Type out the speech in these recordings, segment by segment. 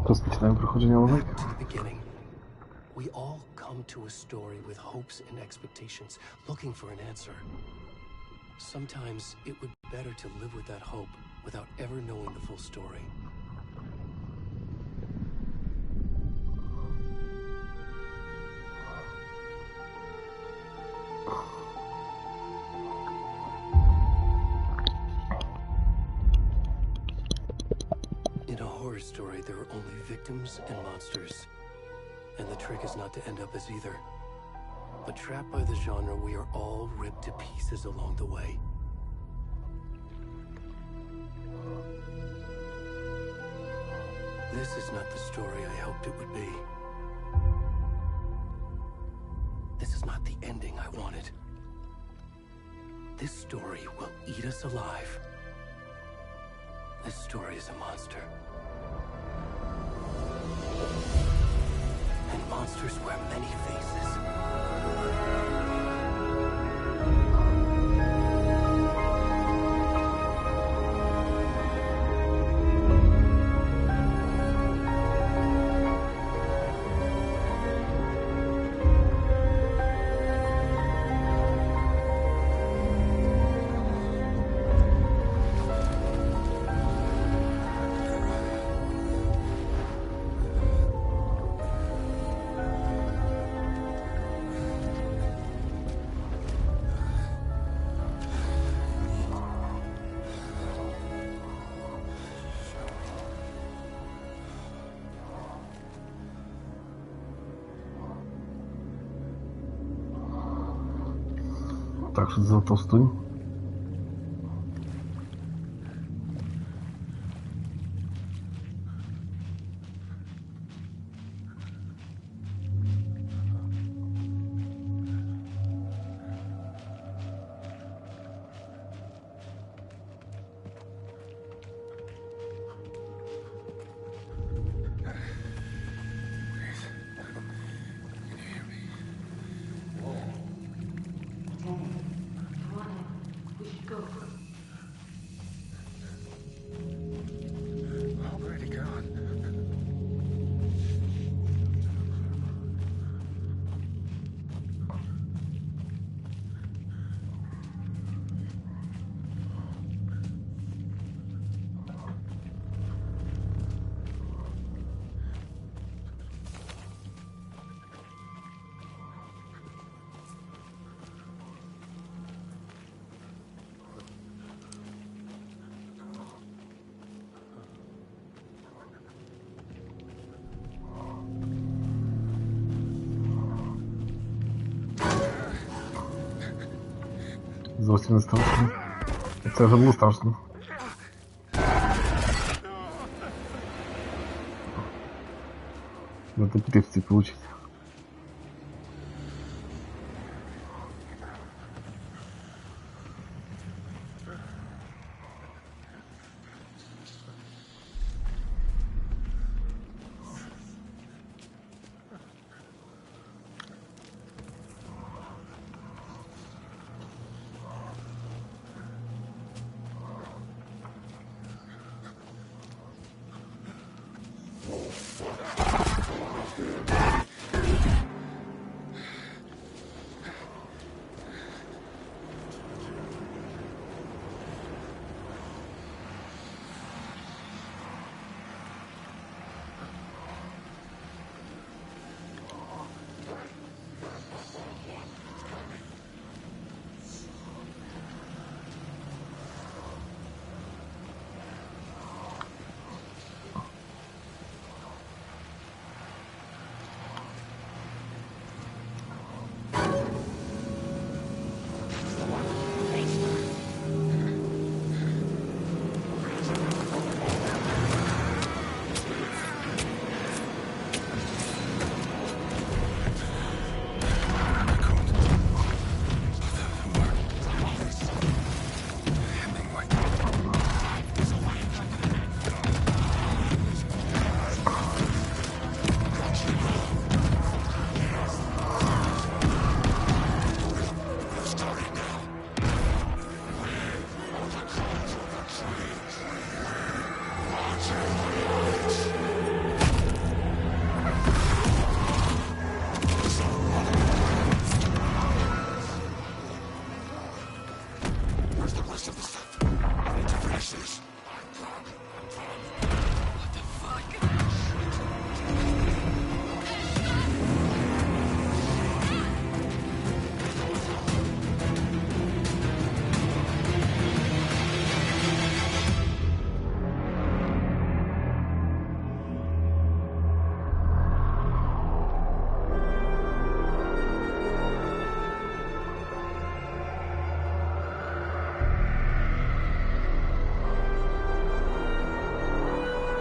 Rozpoczynamy prochodzenie Back to the beginning. We all come to a story with hopes and expectations, looking for an answer. Sometimes it would be better to live with that hope without ever knowing the full story. In a horror story, there are only victims and monsters. And the trick is not to end up as either. But trapped by the genre, we are all ripped to pieces along the way. This is not the story I hoped it would be. This is not the ending I wanted. This story will eat us alive. This story is a monster. And monsters wear many faces. Tak, za to stój. Зовсім не страшно. Це вже було страшно. На детективці получить.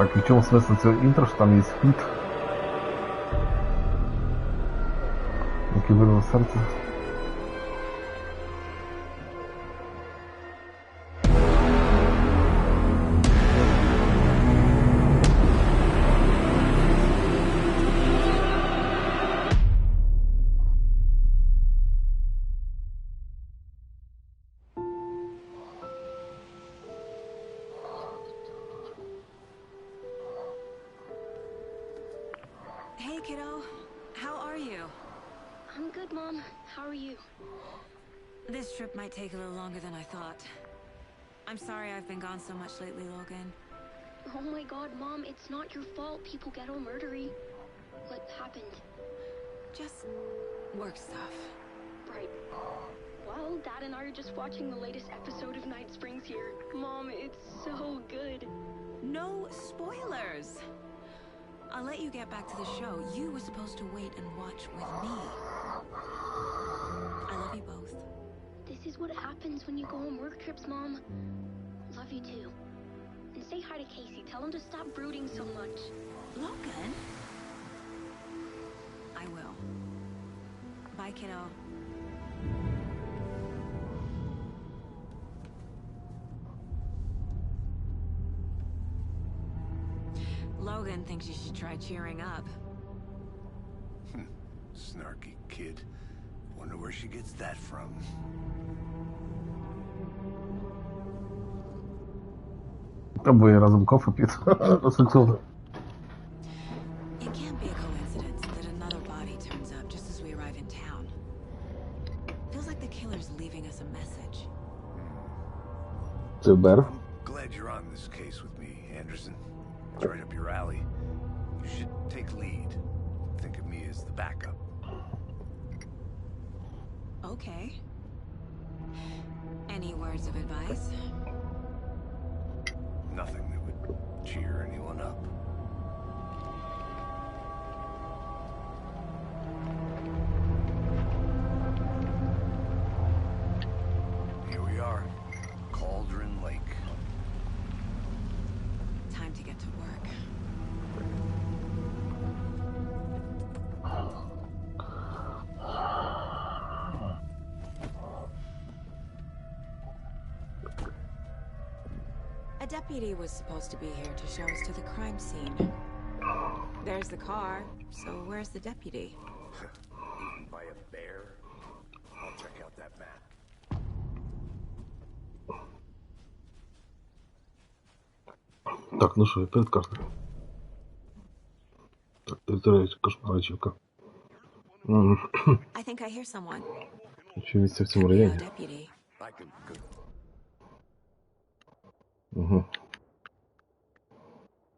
Так, и в чому смисл цього інтро, що там є фіт, який вирвав серце. Hey, kiddo. How are you? I'm good, Mom. How are you? This trip might take a little longer than I thought. I'm sorry I've been gone so much lately, Logan. Oh my god, Mom, it's not your fault people get all murdery. What happened? Just work stuff. Right. Well, Dad and I are just watching the latest episode of Night Springs here. Mom, it's so good. No spoilers! I'll let you get back to the show. You were supposed to wait and watch with me. I love you both. This is what happens when you go on work trips, Mom. Love you too. And say hi to Casey. Tell him to stop brooding so much. Logan? I will. Bye, kiddo. Logan thinks you should try cheering up. Snarky kid. Wonder where she gets that from. Обоє разом кофе п'ють. Розсуціло. It can't be a coincidence that another body turns up just as we arrive in town. Feels like the killer's leaving us a message. Це Бер. I'm glad you're on this case with me, Anderson. It's right up your alley. You should take lead. Think of me as the backup. Okay. Any words of advice? Nothing that would cheer anyone up. Here we are. Cauldron Lake. Time to get to work. A deputy was supposed to be here to show us to the crime scene. There's the car, so where's the deputy? Eaten by a bear? I'll check out that map. Так, ну що, і перед картою. Так, територія кошмарачівка. I think I hear someone. Чи місце в цьому Could be our районі? deputy. I can go. Угу.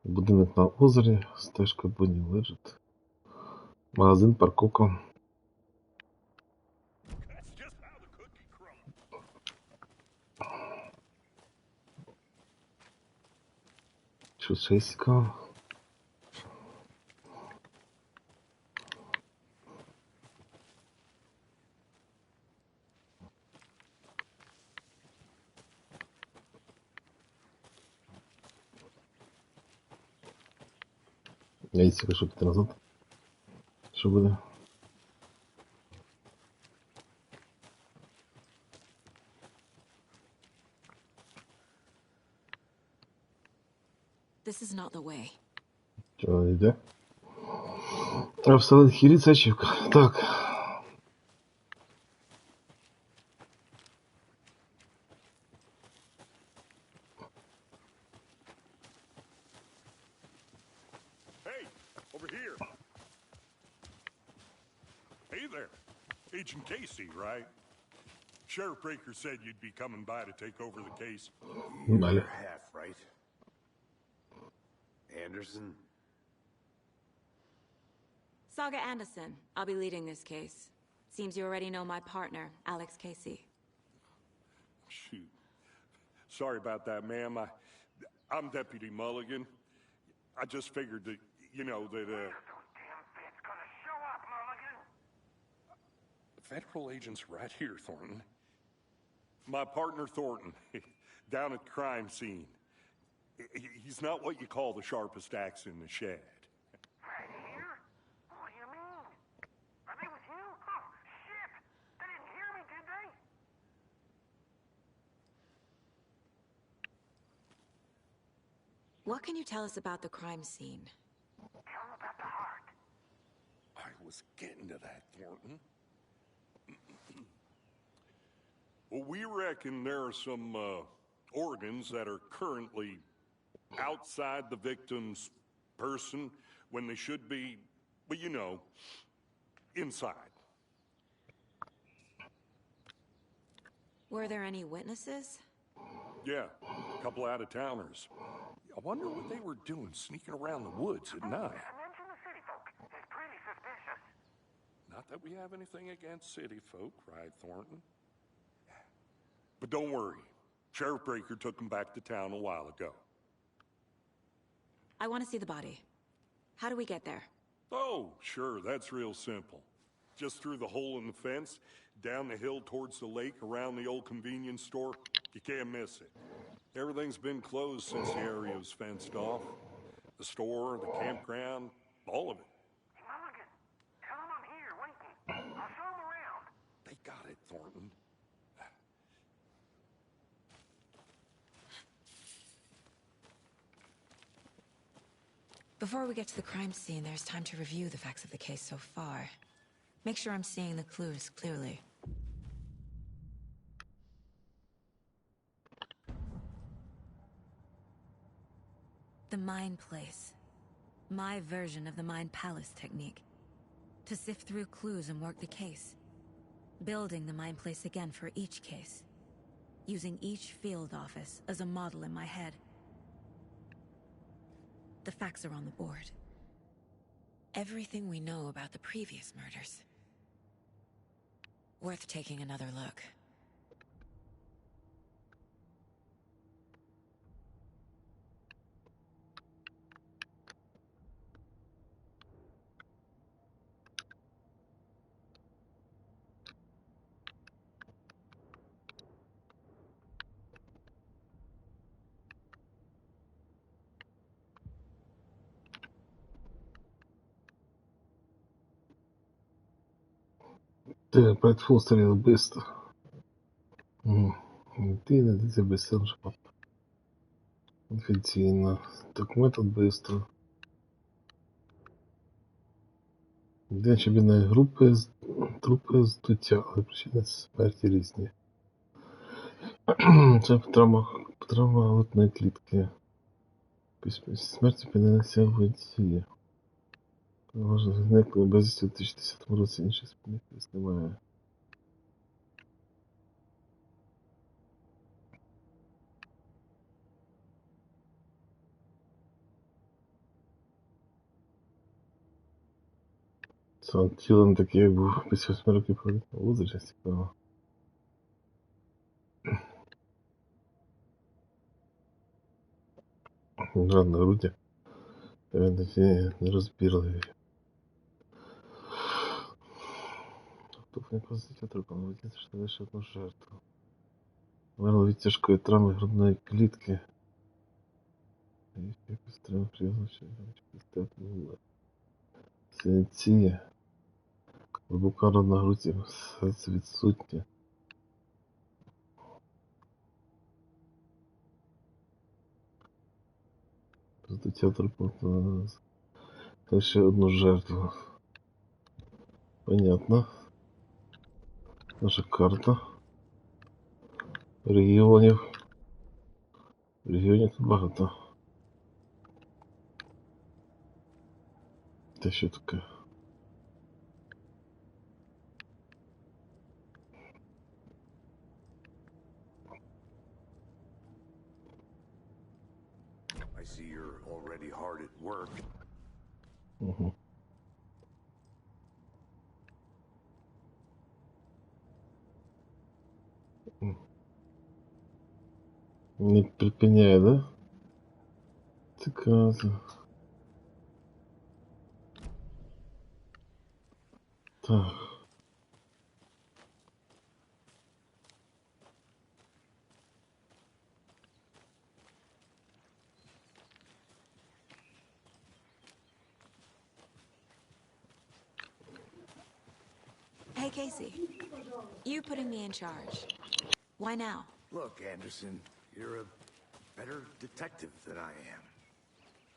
Будинок на озері, стежка Бонні лежить. Магазин, парковка. Щось цікаве. Я їй що піти назад. Що буде? This is not the way. Чого не йде? Обставин хірі це ачівка. Так. Hey, over here. Hey there. Agent Casey, right? Sheriff Breaker said you'd be coming by to take over the case. Далі. You're half right. Anderson? Saga Anderson. I'll be leading this case. Seems you already know my partner, Alex Casey. Shoot. Sorry about that, ma'am. I'm Deputy Mulligan. I just figured that, you know, that, Federal agents right here, Thornton. My partner, Thornton, down at the crime scene. He's not what you call the sharpest axe in the shed. Right here? What do you mean? Are they with you? Oh, shit! They didn't hear me, did they? What can you tell us about the crime scene? Tell them about the heart. I was getting to that, Thornton. Well, we reckon there are some organs that are currently outside the victim's person when they should be, well, you know, inside. Were there any witnesses? Yeah, a couple out-of-towners. I wonder what they were doing sneaking around the woods at night. Mention the city folk. It's pretty suspicious. Not that we have anything against city folk, right, Thornton? But don't worry. Sheriff Breaker took him back to town a while ago. I want to see the body. How do we get there? Oh, sure, that's real simple. Just through the hole in the fence, down the hill towards the lake, around the old convenience store. You can't miss it. Everything's been closed since the area was fenced off. The store, the campground, all of it. Mulligan, tell them I'm here waiting. I'll show them around. They got it, Thornton. Before we get to the crime scene, there's time to review the facts of the case so far. Make sure I'm seeing the clues clearly. The Mind Place. My version of the Mind Palace technique. To sift through clues and work the case. Building the Mind Place again for each case. Using each field office as a model in my head. The facts are on the board. Everything we know about the previous murders. Worth taking another look. Так, Брэдфул стрелял быстро. Ты найдите быстро. Официально. Так метод быстро. Де очевидної трупи здуття, але причини смерті різні. Це травма литної клітки. Після смерті опинилися в воді. Може, зникли безвісті у 2010 році, інших спільних немає. Сам тіло не таке, як був після 8 років повітря. Возраст цікаво. Жадна грудя. Він такі нерозбірливі. Туфник позиття трупом видіться, що лише одну жертву. Вмерла від тяжкої травми грудної клітки. Якось треба прізвище, синці. Глибока рана груді, серце відсутнє. Здуття трупу лише одну жертву. Понятно. Наша карта. Регіонів. Регіонів тут багато. Те що таке? I see you're already hard at work. Угу. Не припиняє, да? Цікаво. Так. Hey, Casey. You putting me in charge. Why now? Look, Anderson, you're a better detective than I am.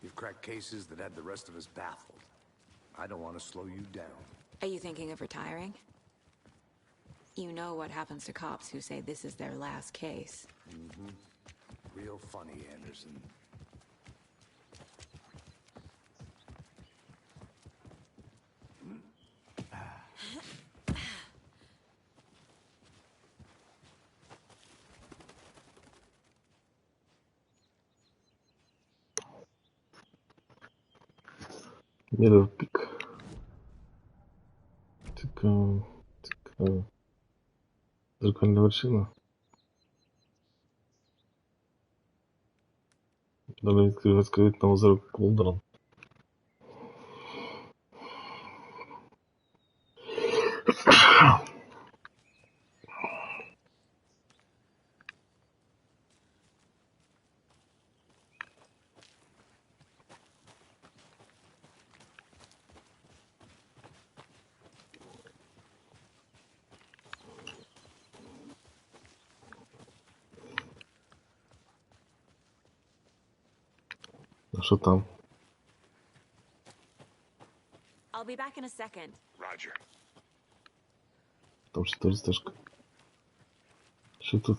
You've cracked cases that had the rest of us baffled. I don't want to slow you down. Are you thinking of retiring? You know what happens to cops who say this is their last case. Real funny, Anderson. Middle pick. Така. Зеркальна вершина. Дали відкривати на озеро Колдрон. А що там? I'll be back in a second. Roger. Там ще теж стежка. Що тут?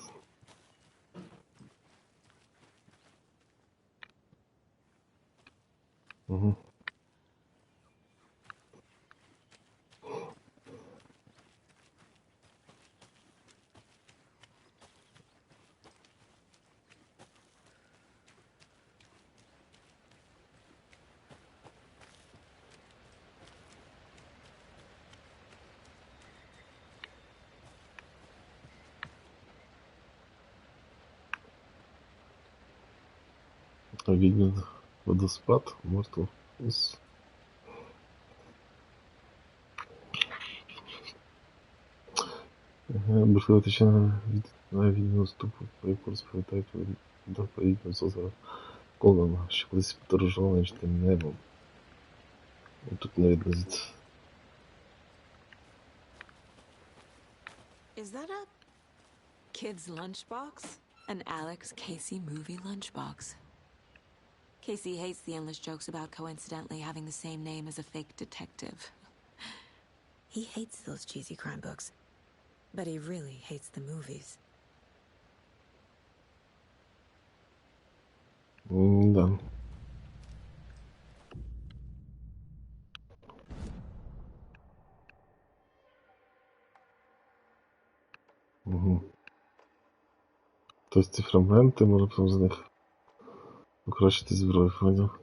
Угу. Виден водоспад, мертвый вкус. Бушует еще на видео ступу, по яку розповідають до поїдного з озера Колдона, що колись подорожував нічним небом. І тут не видно звідси. Is that a kid's lunchbox? An Alex Casey movie lunchbox. Casey hates the endless jokes about coincidentally having the same name as a fake detective. He hates those cheesy crime books, but he really hates the movies. Да. Угу. Тобто ці фрагменти можна потім з них покращити зброю, поняв?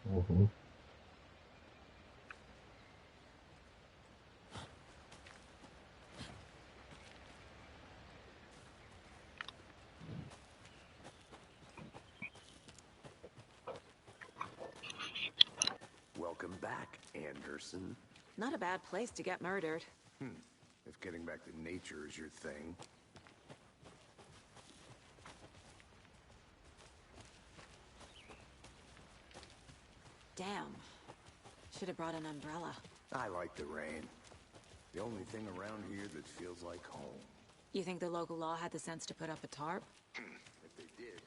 Угу. Welcome back, Anderson. Not a bad place to get murdered. If getting back to nature is your thing. Damn. Should have brought an umbrella. I like the rain. The only thing around here that feels like home. You think the local law had the sense to put up a tarp? If they did,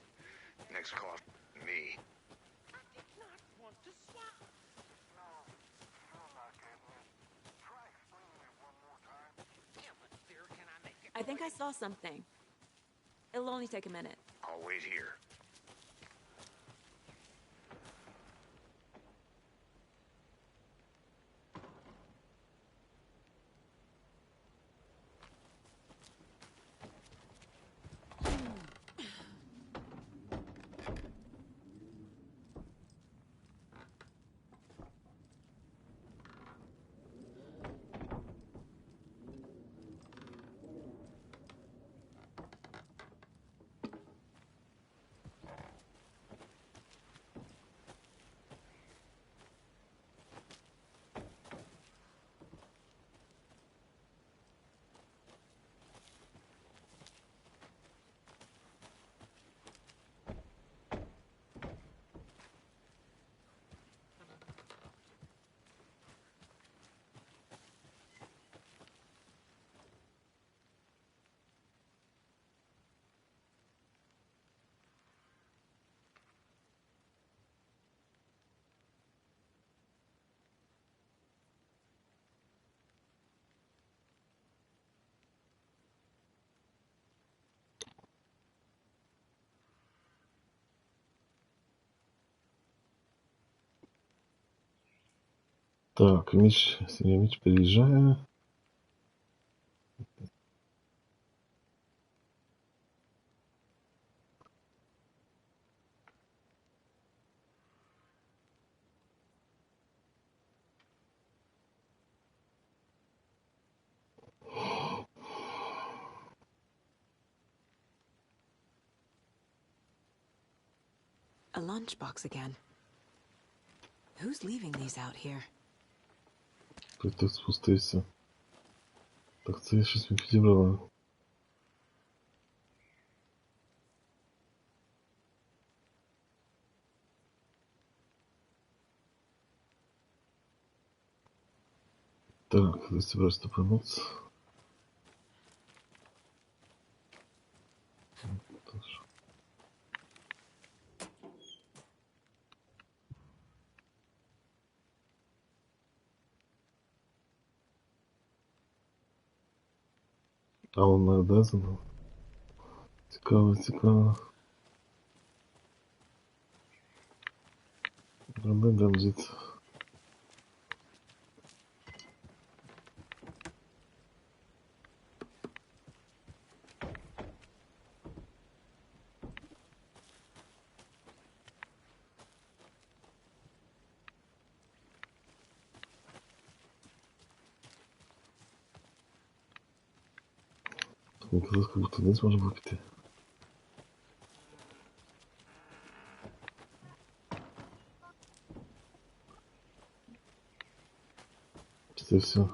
next call, me. I did not want to swap. No, still not getting it. Try explaining it one more time. How much clearer can I make it? I think I saw something. It'll only take a minute. I'll wait here. Так, Міч, сім'я Міч переїжджає. A lunchbox again. Who's leaving these out here? Тут так спустився. Так, це я щось не підібрала. Так, давайте просто помочь. А он нав'язано. Цікаво, цікаво. Ми йдемо звідси. Мені казалось, як будто вниз можна було піти. Це все.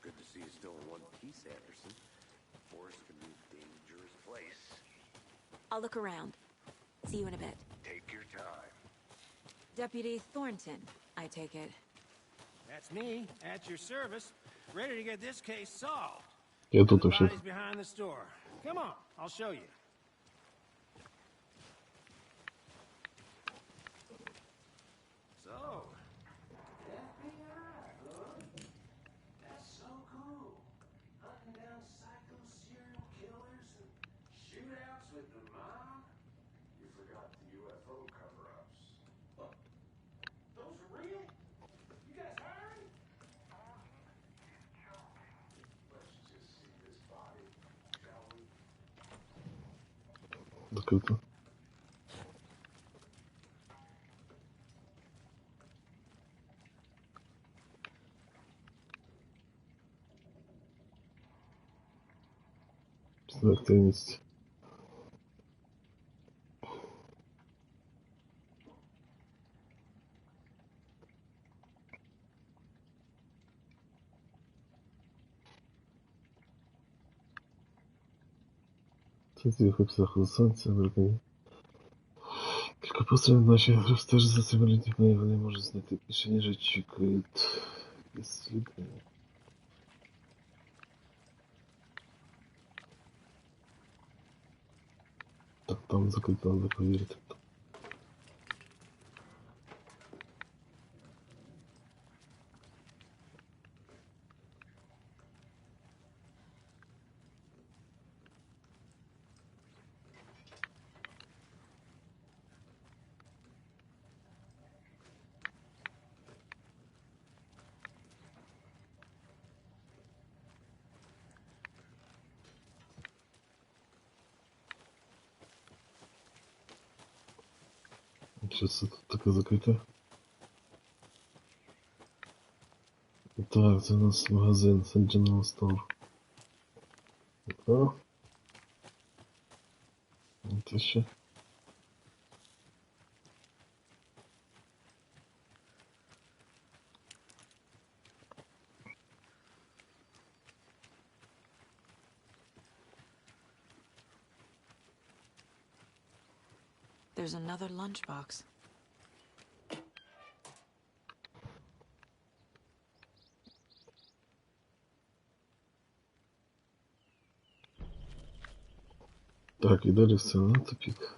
Good to see you still in one piece, Anderson. Forest can be a dangerous place. I'll look around. See you in a bit. Take your time. Deputy Thornton, I take it. That's me, at your service, ready to get this case solved. Я The тут вообще. body's behind the store. Come on, I'll show you. So, FBI, huh? That's so cool. Hunting down psycho serial killers and shootouts with the mob. You forgot the UFO cover-ups. Those are real? You guys hiring? Let's just see this body, shall we? Закрито. Після активність. Це тих обсах сонця, бракані. Кілька пострілів наші стежать за цими людьми, і вони можуть знайти більше, ніж очікують. Якісь сліди. Так, там закрито, треба повірити. Щось це тут таке закрите. Так, це у нас магазин General Store. О. Це ще. There's another lunchbox. Так, и дали все равно тупик.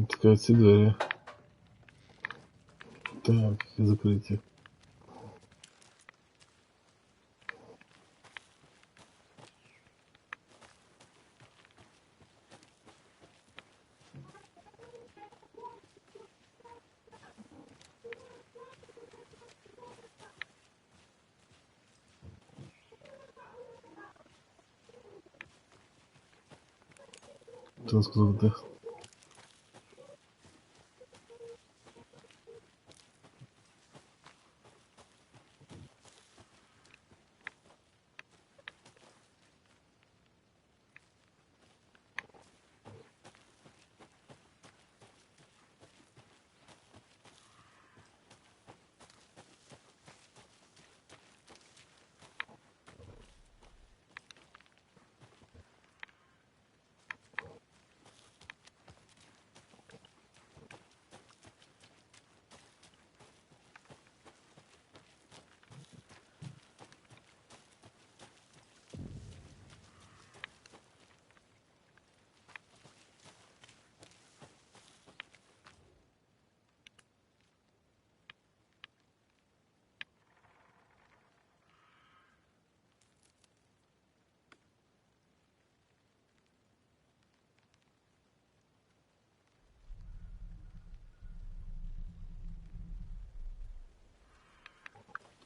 Такая все двери. Так, и закрытие. Ты сказал, да?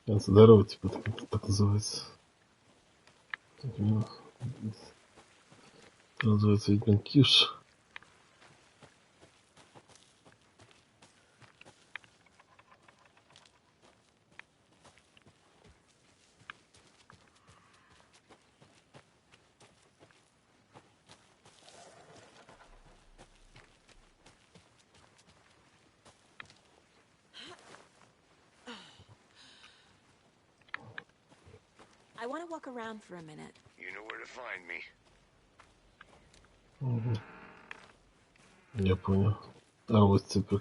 Это здорово, типа, так называется. Это называется, видно, киш. I want to walk around for a minute. You know where to find me. Угу. Я понял. А вот цепь.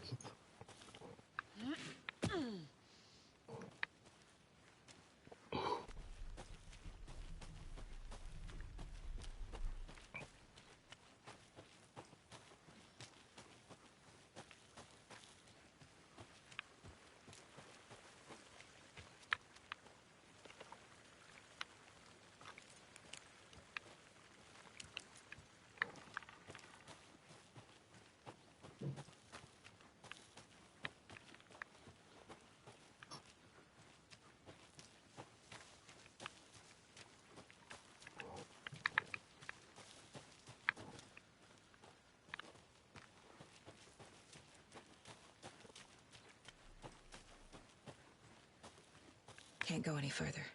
Can't go any further.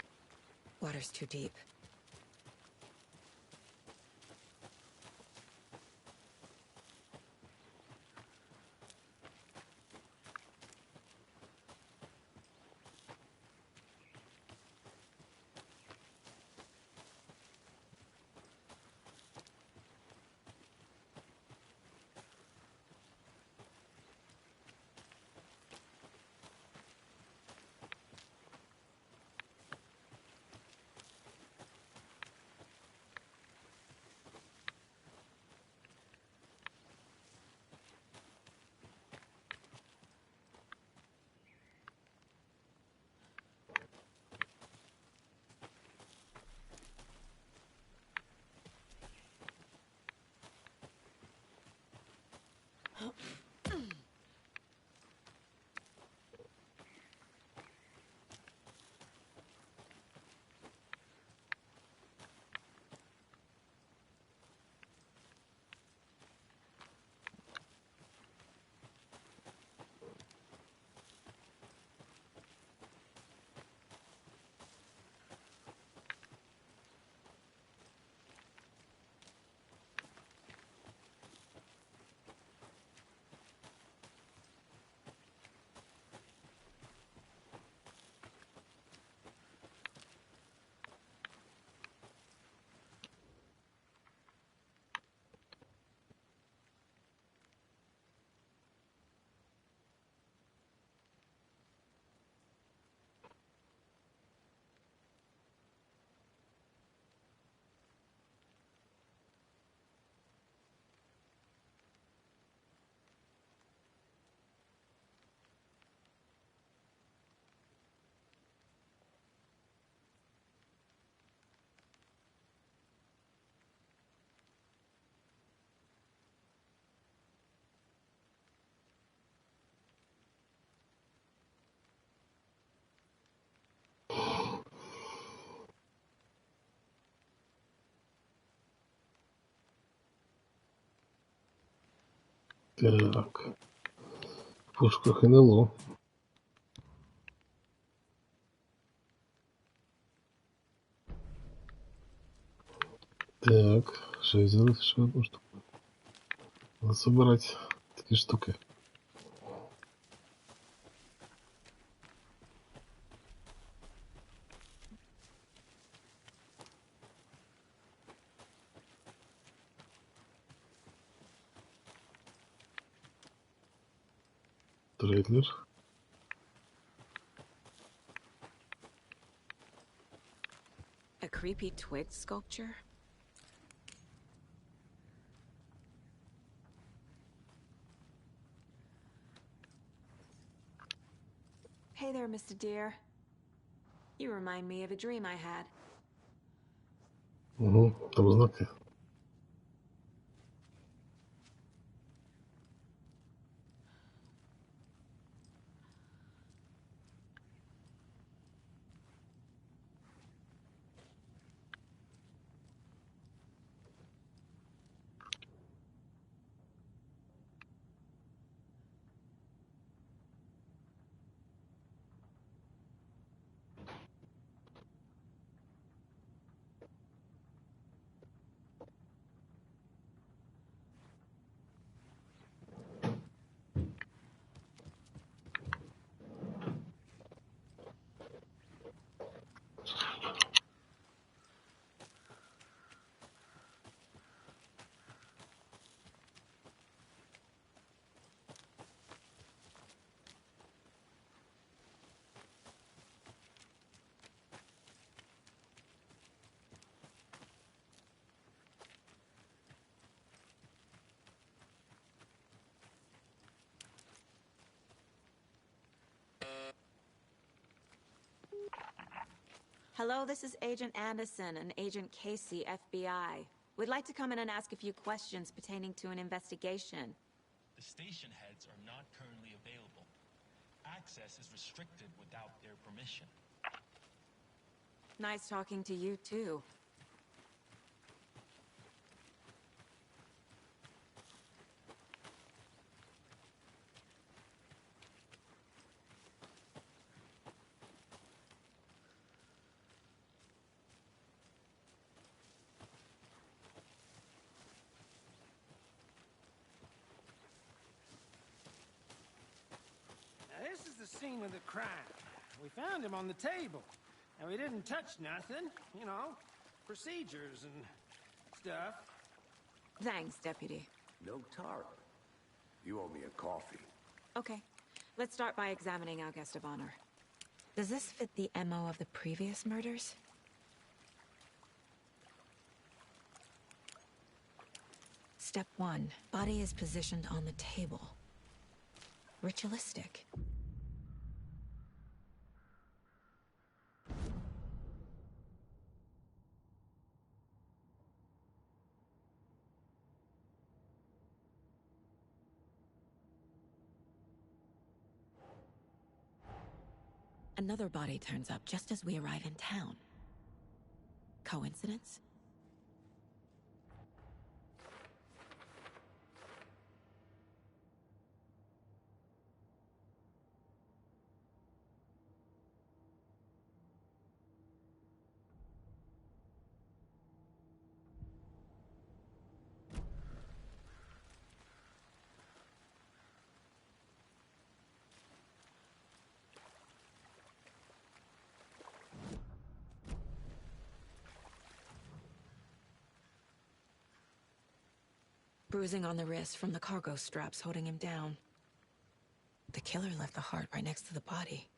Water's too deep. Так. В пушках НЛО. Так, что я взял еще одну штуку. Надо собирать такие штуки. Трейлер. A creepy twig sculpture? Hey there, Mr. Deer. You remind me of a dream I had. Угу, там знаки. Hello, this is Agent Anderson and Agent Casey, FBI. We'd like to come in and ask a few questions pertaining to an investigation. The station heads are not currently available. Access is restricted without their permission. Nice talking to you, too. Now, this is the scene of the crime. We found him on the table. And we didn't touch nothing, you know, procedures and stuff. Thanks, Deputy. No Tara. You owe me a coffee. Okay, let's start by examining our guest of honor. Does this fit the MO of the previous murders? Step 1. Body is positioned on the table. Ritualistic. Another body turns up just as we arrive in town. Coincidence? Bruising on the wrist from the cargo straps holding him down. The killer left the heart right next to the body.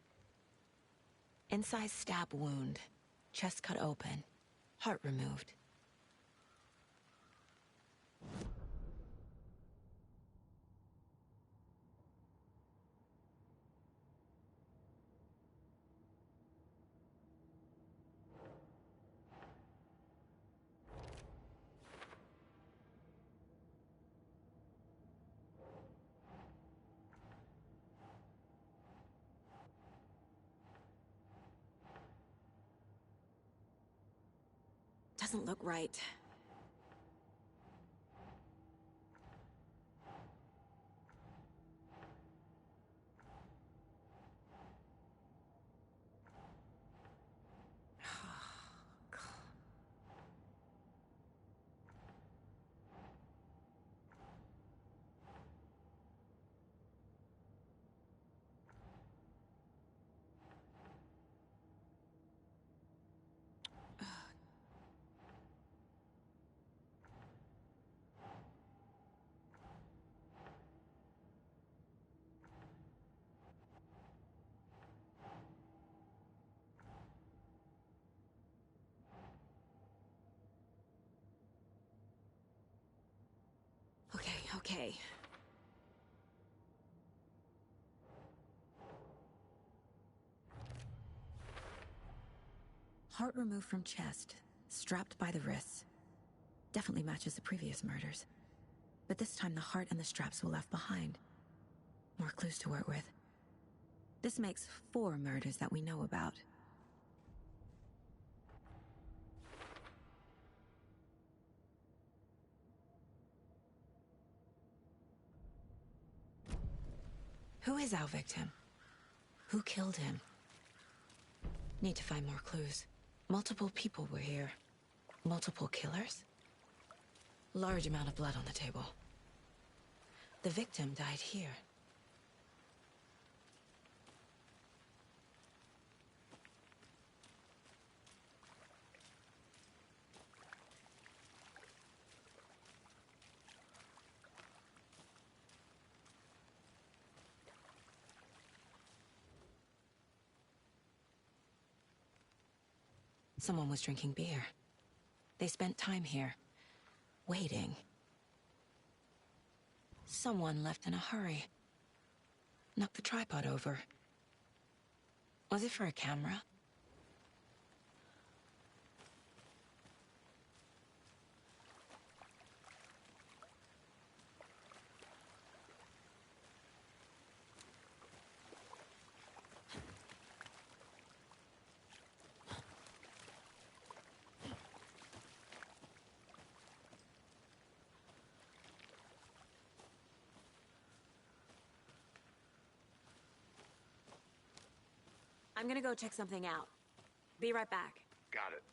Inside stab wound. Chest cut open. Heart removed. Doesn't look right. Okay. Heart removed from chest, strapped by the wrists. Definitely matches the previous murders. But this time the heart and the straps were left behind. More clues to work with. This makes 4 murders that we know about. Who is our victim? Who killed him? Need to find more clues. Multiple people were here. Multiple killers? Large amount of blood on the table. The victim died here. Someone was drinking beer. They spent time here, waiting. Someone left in a hurry. Knocked the tripod over. Was it for a camera? I'm gonna go check something out. Be right back. Got it.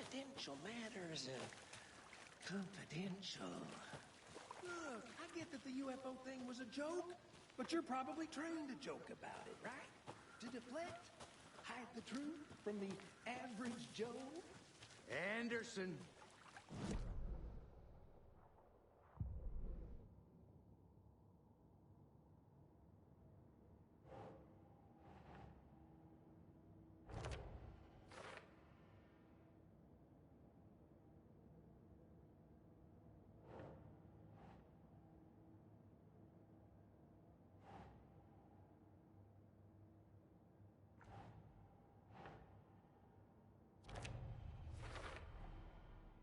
Confidential matters and confidential. Look, I get that the UFO thing was a joke, but you're probably trained to joke about it, right? To deflect, hide the truth from the average Joe. Anderson.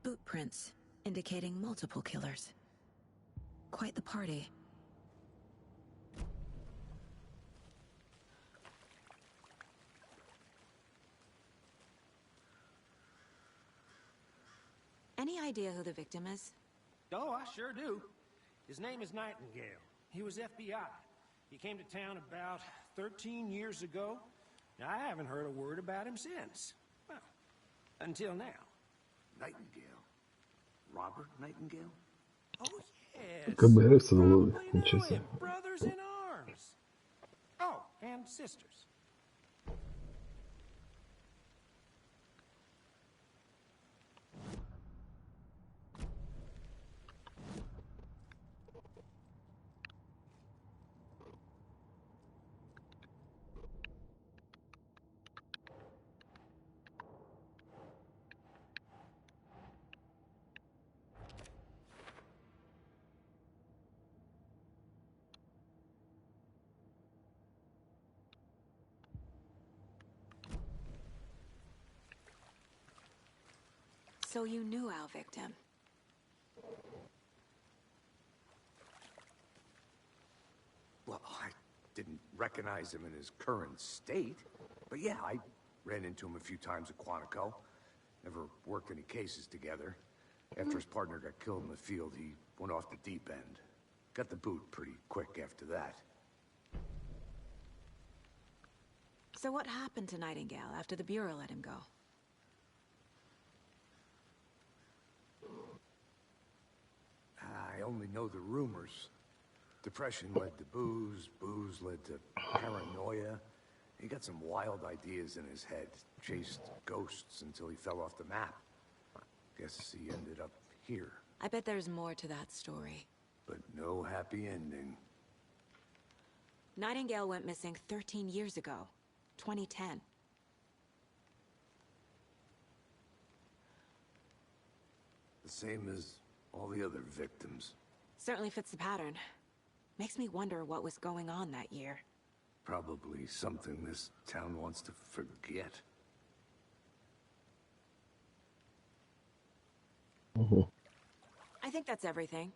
Boot prints, indicating multiple killers. Quite the party. Any idea who the victim is? Oh, I sure do. His name is Nightingale. He was FBI. He came to town about 13 years ago. Now, I haven't heard a word about him since. Well, until now. Nightingale? Robert Nightingale? Oh, yes. Как бы нравится, но Probably ничего knew себе. him. Brothers in arms. Oh, and sisters. So you knew our victim. Well, I didn't recognize him in his current state. But yeah, I ran into him a few times at Quantico. Never worked any cases together. After his partner got killed in the field, he went off the deep end. Got the boot pretty quick after that. So what happened to Nightingale after the Bureau let him go? I only know the rumors. Depression led to booze, booze led to paranoia. He got some wild ideas in his head, chased ghosts until he fell off the map. Guess he ended up here. I bet there's more to that story. But no happy ending. Nightingale went missing 13 years ago. 2010. The same as all the other victims. Certainly fits the pattern. Makes me wonder what was going on that year. Probably something this town wants to forget. I think that's everything.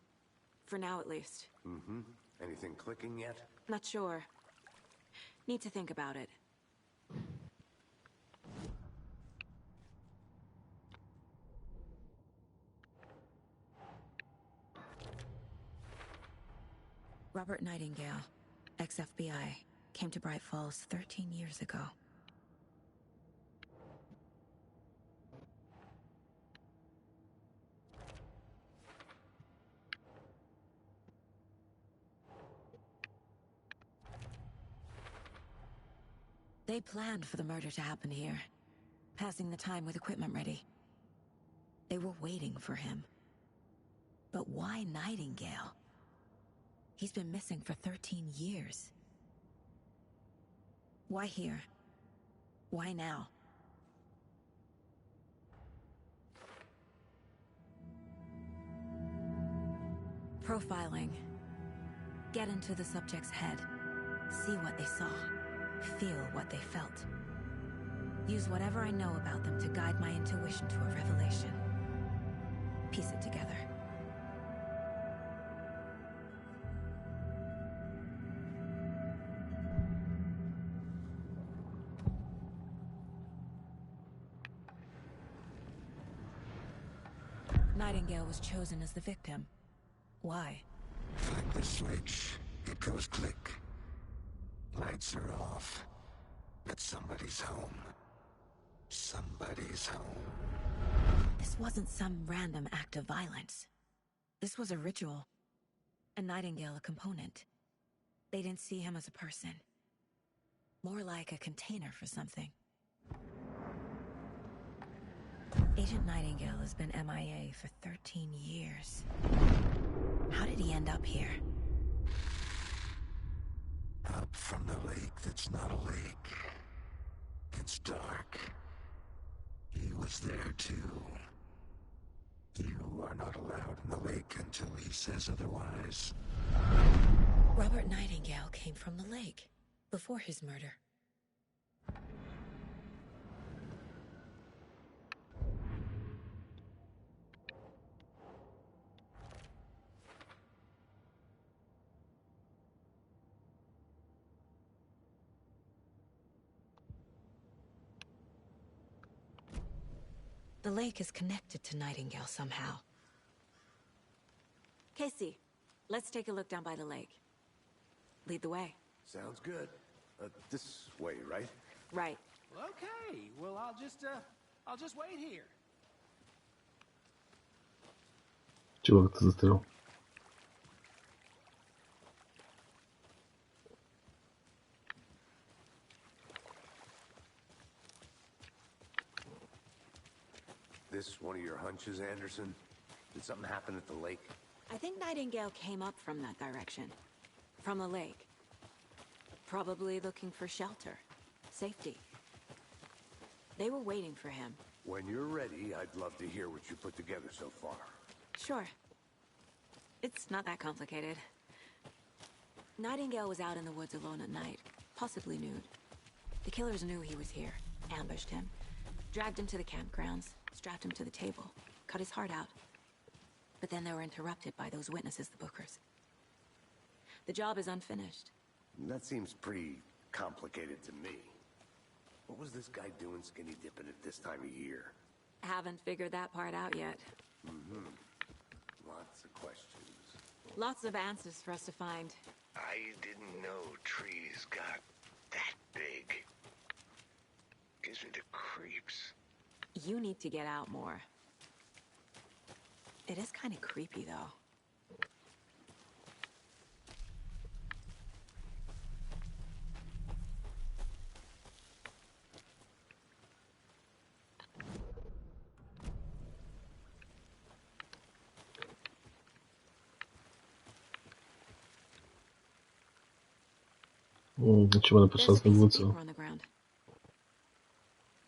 For now, at least. Mm-hmm. Anything clicking yet? Not sure. Need to think about it. Robert Nightingale, ex-FBI, came to Bright Falls 13 years ago. They planned for the murder to happen here, passing the time with equipment ready. They were waiting for him. But why Nightingale? He's been missing for 13 years. Why here? Why now? Profiling. Get into the subject's head. See what they saw. Feel what they felt. Use whatever I know about them to guide my intuition to a revelation. Piece it together. Nightingale was chosen as the victim. Why? Find the switch. It goes click. Lights are off. But somebody's home. Somebody's home. This wasn't some random act of violence. This was a ritual. And Nightingale a component. They didn't see him as a person. More like a container for something. Agent Nightingale has been MIA for 13 years. How did he end up here? Up from the lake that's not a lake. It's dark. He was there too. You are not allowed in the lake until he says otherwise. Robert Nightingale came from the lake, before his murder. The lake is connected to Nightingale somehow. Casey, let's take a look down by the lake. Lead the way. Sounds good. This way, right? Right. Okay, well, I'll just wait here. Чувак, ты застрял. This one of your hunches, Anderson? Did something happen at the lake? I think Nightingale came up from that direction. From the lake. Probably looking for shelter. Safety. They were waiting for him. When you're ready, I'd love to hear what you put together so far. Sure. It's not that complicated. Nightingale was out in the woods alone at night, possibly nude. The killers knew he was here, ambushed him, dragged him to the campgrounds, strapped him to the table, cut his heart out. But then they were interrupted by those witnesses, the Bookers. The job is unfinished. That seems pretty complicated to me. What was this guy doing skinny dipping at this time of year? Haven't figured that part out yet. Mm-hmm. Lots of questions. Lots of answers for us to find. I didn't know trees got that big. You need to get out more. It is kind of creepy, though. Ничего не There's a подчас не piece of будет. paper on the ground.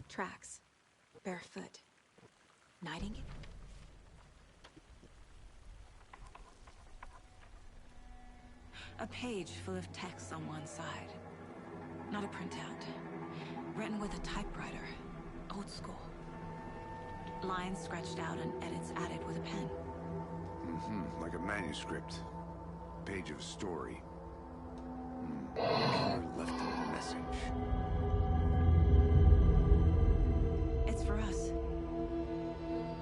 Tracks. Barefoot. Nightingale? A page full of text on one side. Not a printout. Written with a typewriter. Old school. Lines scratched out and edits added with a pen. Like a manuscript. Page of a story. Killer left a message. It's for us.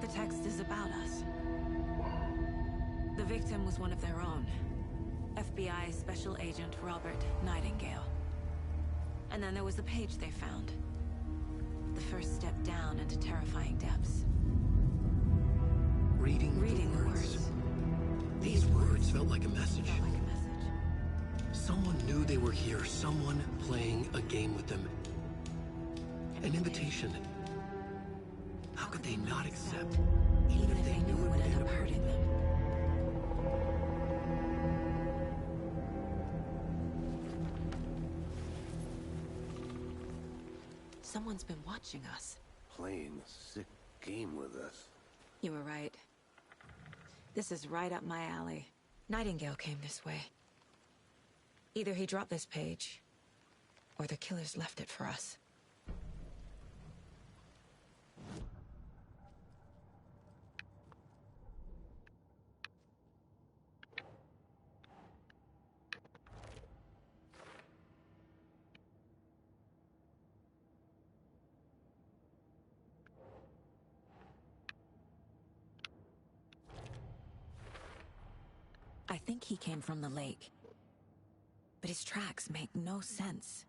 The text is about us. The victim was one of their own. FBI Special Agent Robert Nightingale. And then there was the page they found. The first step down into terrifying depths. Reading the words. These words felt like a message. Someone knew they were here. Someone playing a game with them. An invitation. How could they not accept? Even if they knew it would end up hurting them. Someone's been watching us. Playing a sick game with us. You were right. This is right up my alley. Nightingale came this way. Either he dropped this page, or the killers left it for us. I think he came from the lake. But his tracks make no sense.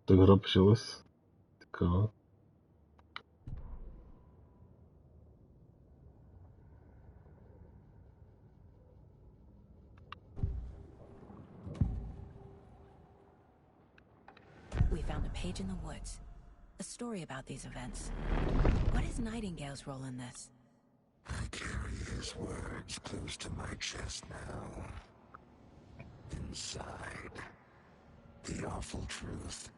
То гра почалась. Цікаво. We found a page in the woods. A story about these events. What is Nightingale's role in this? I carry his words close to my chest now. Inside, the awful truth.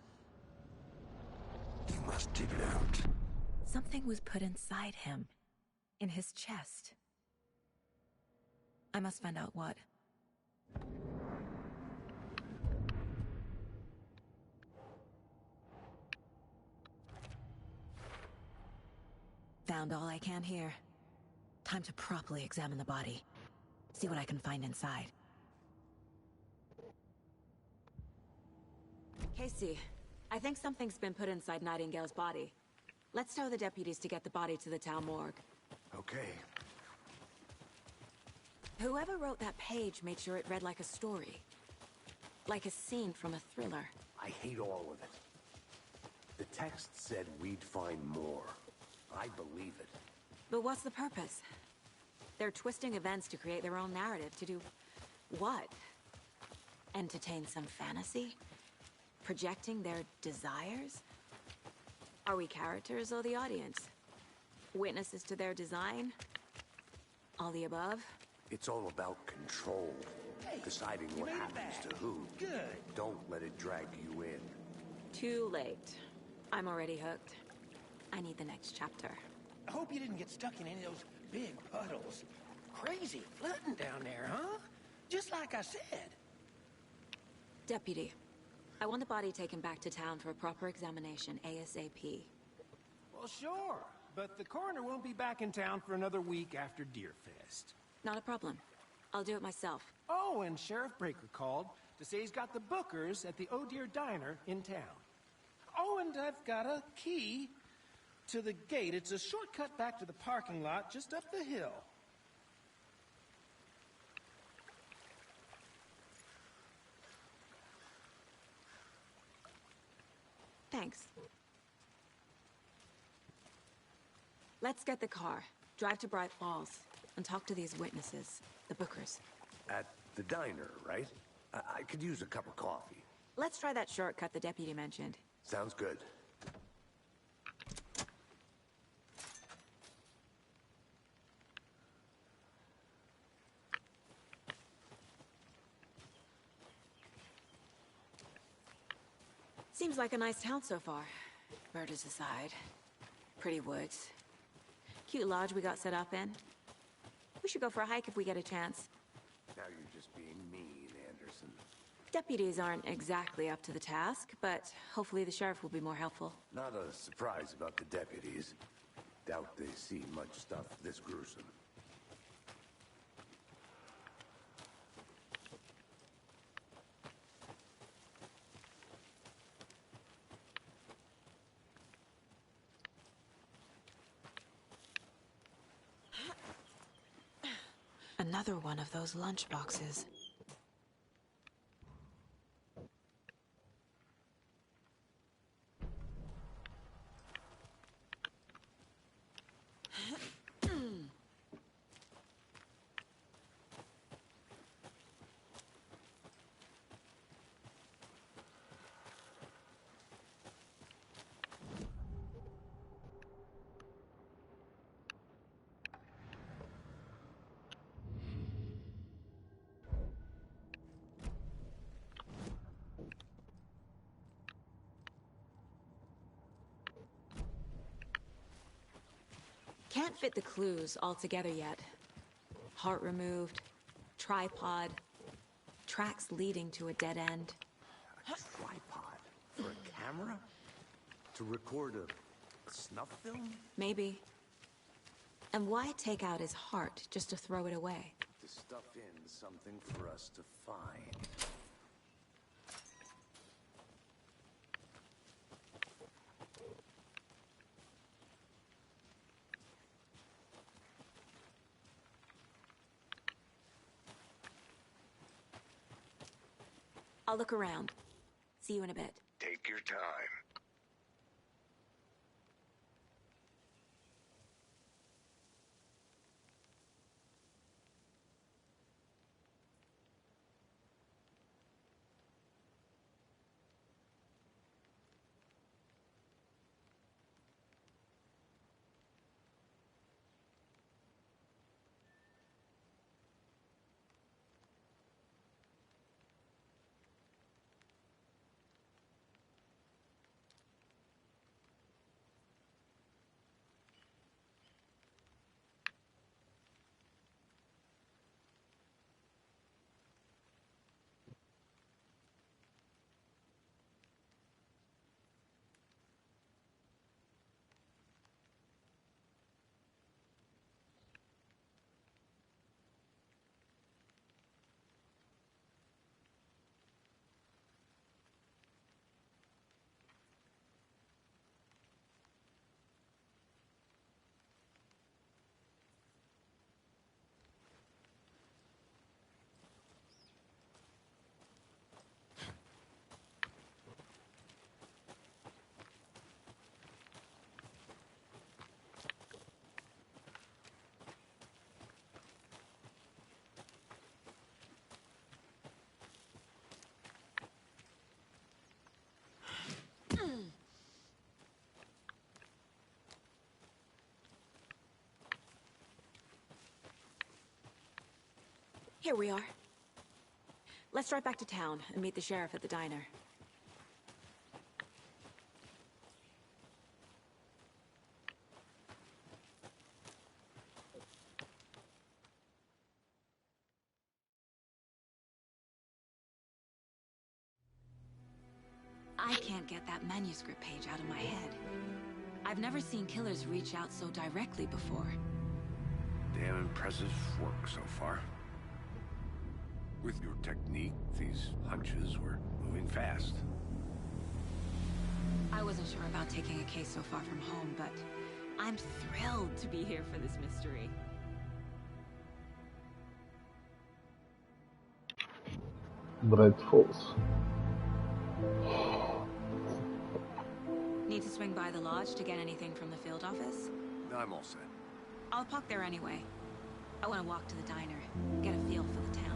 You must dig it out. Something was put inside him. In his chest. I must find out what. Found all I can here. Time to properly examine the body. See what I can find inside. Casey, I think something's been put inside Nightingale's body. Let's tell the deputies to get the body to the town morgue. Okay. Whoever wrote that page made sure it read like a story. Like a scene from a thriller. I hate all of it. The text said we'd find more. I believe it. But what's the purpose? They're twisting events to create their own narrative. To do what? Entertain some fantasy? Projecting their desires? Are we characters or the audience? Witnesses to their design? All the above? It's all about control. Deciding what happens to who. Good. Don't let it drag you in. Too late. I'm already hooked. I need the next chapter. I hope you didn't get stuck in any of those big puddles. Crazy flooding down there, huh? Just like I said. Deputy, I want the body taken back to town for a proper examination ASAP. Well, sure. But the coroner won't be back in town for another week after Deerfest. Not a problem. I'll do it myself. Oh, and Sheriff Breaker called to say he's got the bookers at the Oh Dear Diner in town. Oh, and I've got a key to the gate. It's a shortcut back to the parking lot just up the hill. Thanks. Let's get the car, drive to Bright Falls, and talk to these witnesses, the Bookers. At the diner, right? I could use a cup of coffee. Let's try that shortcut the deputy mentioned. Sounds good. Seems like a nice town so far. Murders aside. Pretty woods. Cute lodge we got set up in. We should go for a hike if we get a chance. Now you're just being mean, Anderson. Deputies aren't exactly up to the task, but hopefully the sheriff will be more helpful. Not a surprise about the deputies. Doubt they see much stuff this gruesome. Another one of those lunch boxes. Can't fit the clues all together yet. Heart removed, tripod, tracks leading to a dead end. A tripod? For a camera? To record a snuff film? Maybe. And why take out his heart just to throw it away? To stuff in something for us to find. I'll look around. See you in a bit. Take your time. Here we are. Let's drive back to town and meet the sheriff at the diner. I can't get that manuscript page out of my head. I've never seen killers reach out so directly before. Damn impressive work so far. With your technique, these hunches were moving fast. I wasn't sure about taking a case so far from home, but I'm thrilled to be here for this mystery. Bright Falls. Need to swing by the lodge to get anything from the field office? No, I'm all set. I'll park there anyway. I want to walk to the diner, get a feel for the town.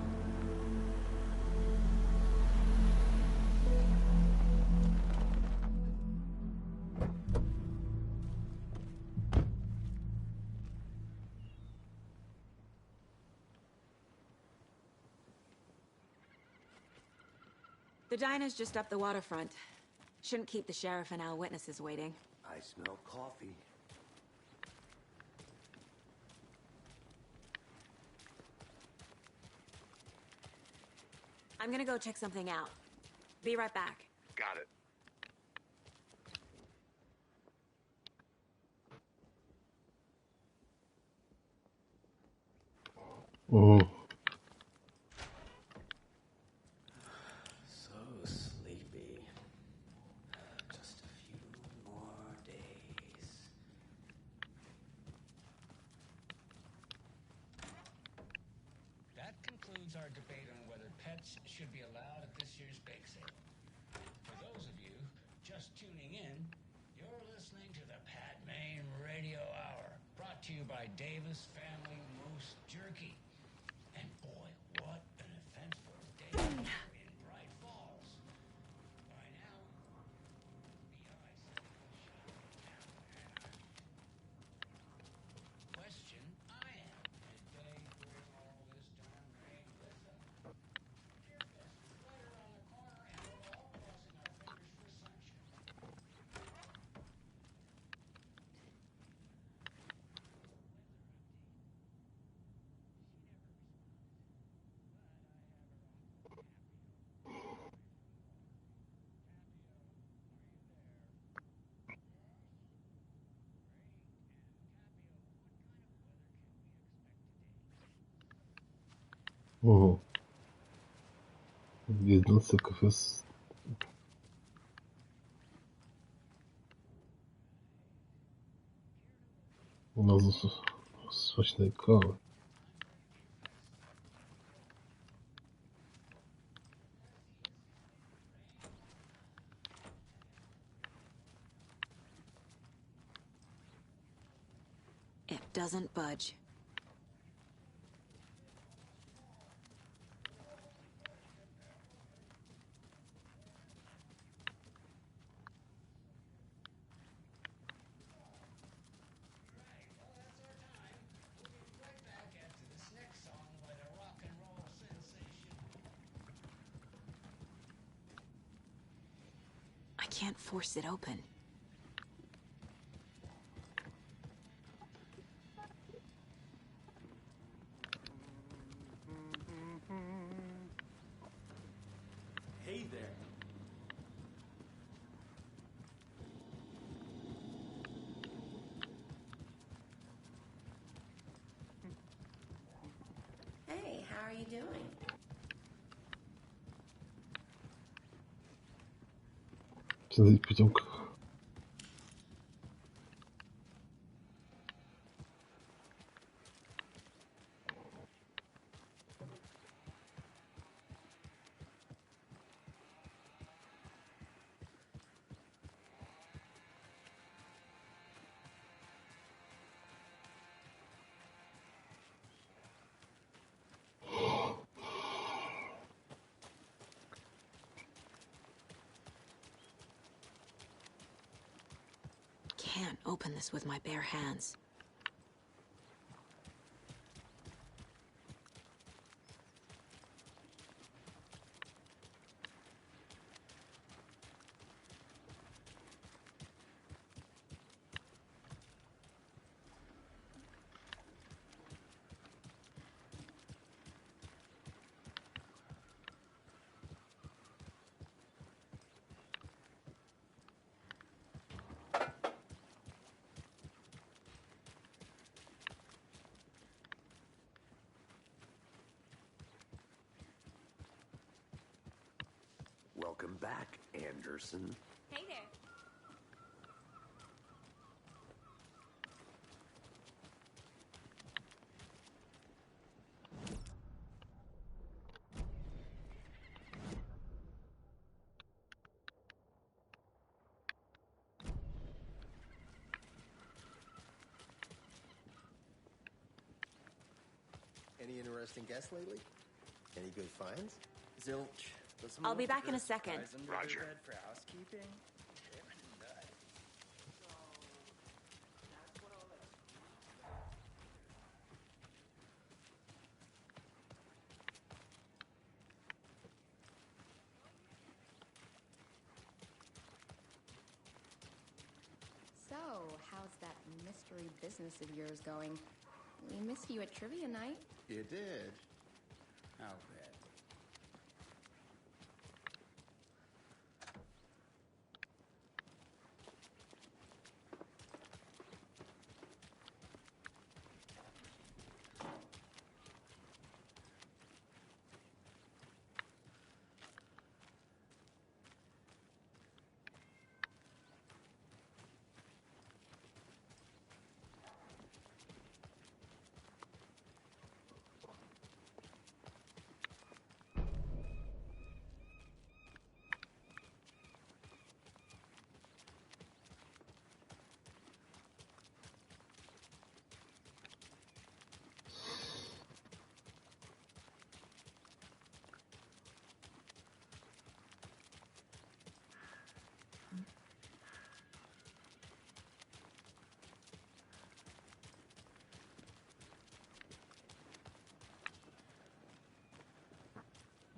The diner's just up the waterfront. Shouldn't keep the sheriff and our witnesses waiting. I smell coffee. I'm gonna go check something out. Be right back. Got it. So sleepy. Just a few more days. That concludes our debate on whether pets should be allowed at this year's bake sale. For those of you just tuning in, you're listening to the Pat Maine Radio Hour, brought to you by Davis Family Moose Jerky. And boy, what an eventful day in Bright Falls. By now, the ice has been shut down. Question I am, did they bring all this darn rain with them? Dear Bess, it's right around the corner and we're all crossing our fingers for sunshine. Объединился кафе с... У нас сочная кава. It doesn't budge. I can't force it open. Hey there. Hey, how are you doing? Сидеть потемка. Can't open this with my bare hands. Welcome back, Anderson. Hey there. Any interesting guests lately? Any good finds? Zilch. I'll be back in a second. Roger. For housekeeping? So, how's that mystery business of yours going? We missed you at trivia night. You did? How bad?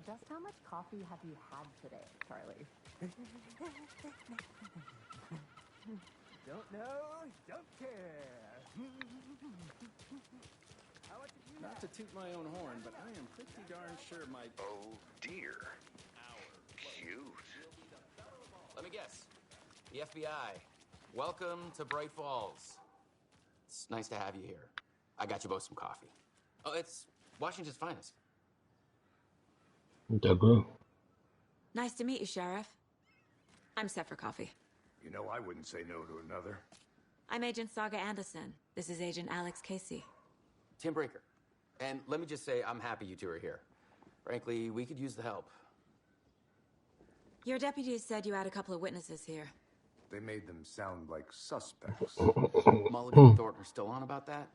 Just how much coffee have you had today, Charlie? Don't know, don't care. How much have you Not to toot my own horn, but I am pretty darn sure my... Oh, dear. Cute. Let me guess. The FBI. Welcome to Bright Falls. It's nice to have you here. I got you both some coffee. Oh, it's Washington's finest. D'accord. Nice to meet you, Sheriff. I'm set for coffee. You know, I wouldn't say no to another. I'm Agent Saga Anderson. This is Agent Alex Casey. Tim Breaker. And let me just say, I'm happy you two are here. Frankly, we could use the help. Your deputies said you had a couple of witnesses here. They made them sound like suspects. Mulligan and Thornton are still on about that?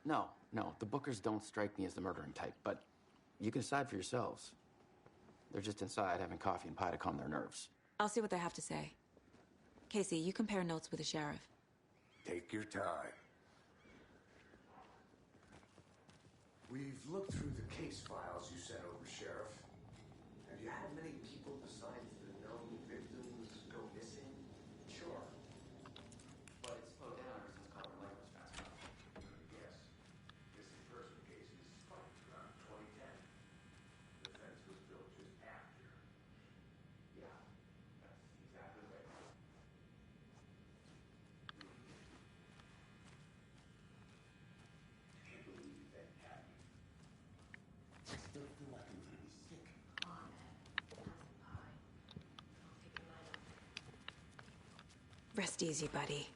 No, the Bookers don't strike me as the murdering type, but you can decide for yourselves. They're just inside having coffee and pie to calm their nerves. I'll see what they have to say. Casey, you compare notes with the sheriff. Take your time. We've looked through the case files you sent over, Sheriff. Have you had many people besides the known victims go missing? Sure. But it's slowed down ever since Colorado Lake was fast enough. Yes. Missing person cases spiked around 2010. The fence was built just after. Yeah, that's exactly right. I can't believe that happened. I still feel like I'm gonna be sick. Come on, man. Have some pie. I'll take your mind off. Rest easy, buddy.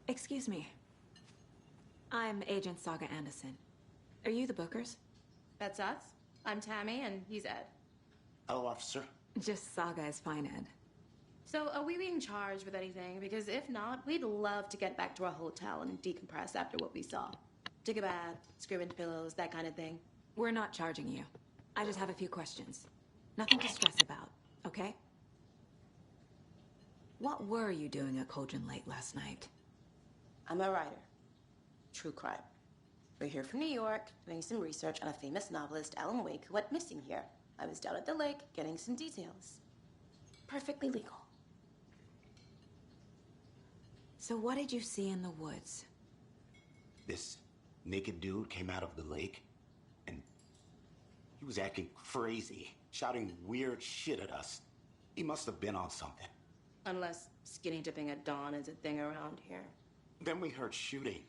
Excuse me. I'm Agent Saga Anderson. Are you the Bookers? That's us. I'm Tammy, and he's Ed. Hello, officer. Just Saga is fine, Ed. So, are we being charged with anything? Because if not, we'd love to get back to our hotel and decompress after what we saw. Take a bath, scream into pillows, that kind of thing. We're not charging you. I just have a few questions. Nothing to stress about, okay? What were you doing at Cauldron Lake last night? I'm a writer. True crime. We're here from New York, doing some research on a famous novelist, Alan Wake, who went missing here. I was down at the lake, getting some details. Perfectly legal. So what did you see in the woods? This naked dude came out of the lake, and he was acting crazy, shouting weird shit at us. He must have been on something. Unless skinny dipping at dawn is a thing around here. Then we heard shooting.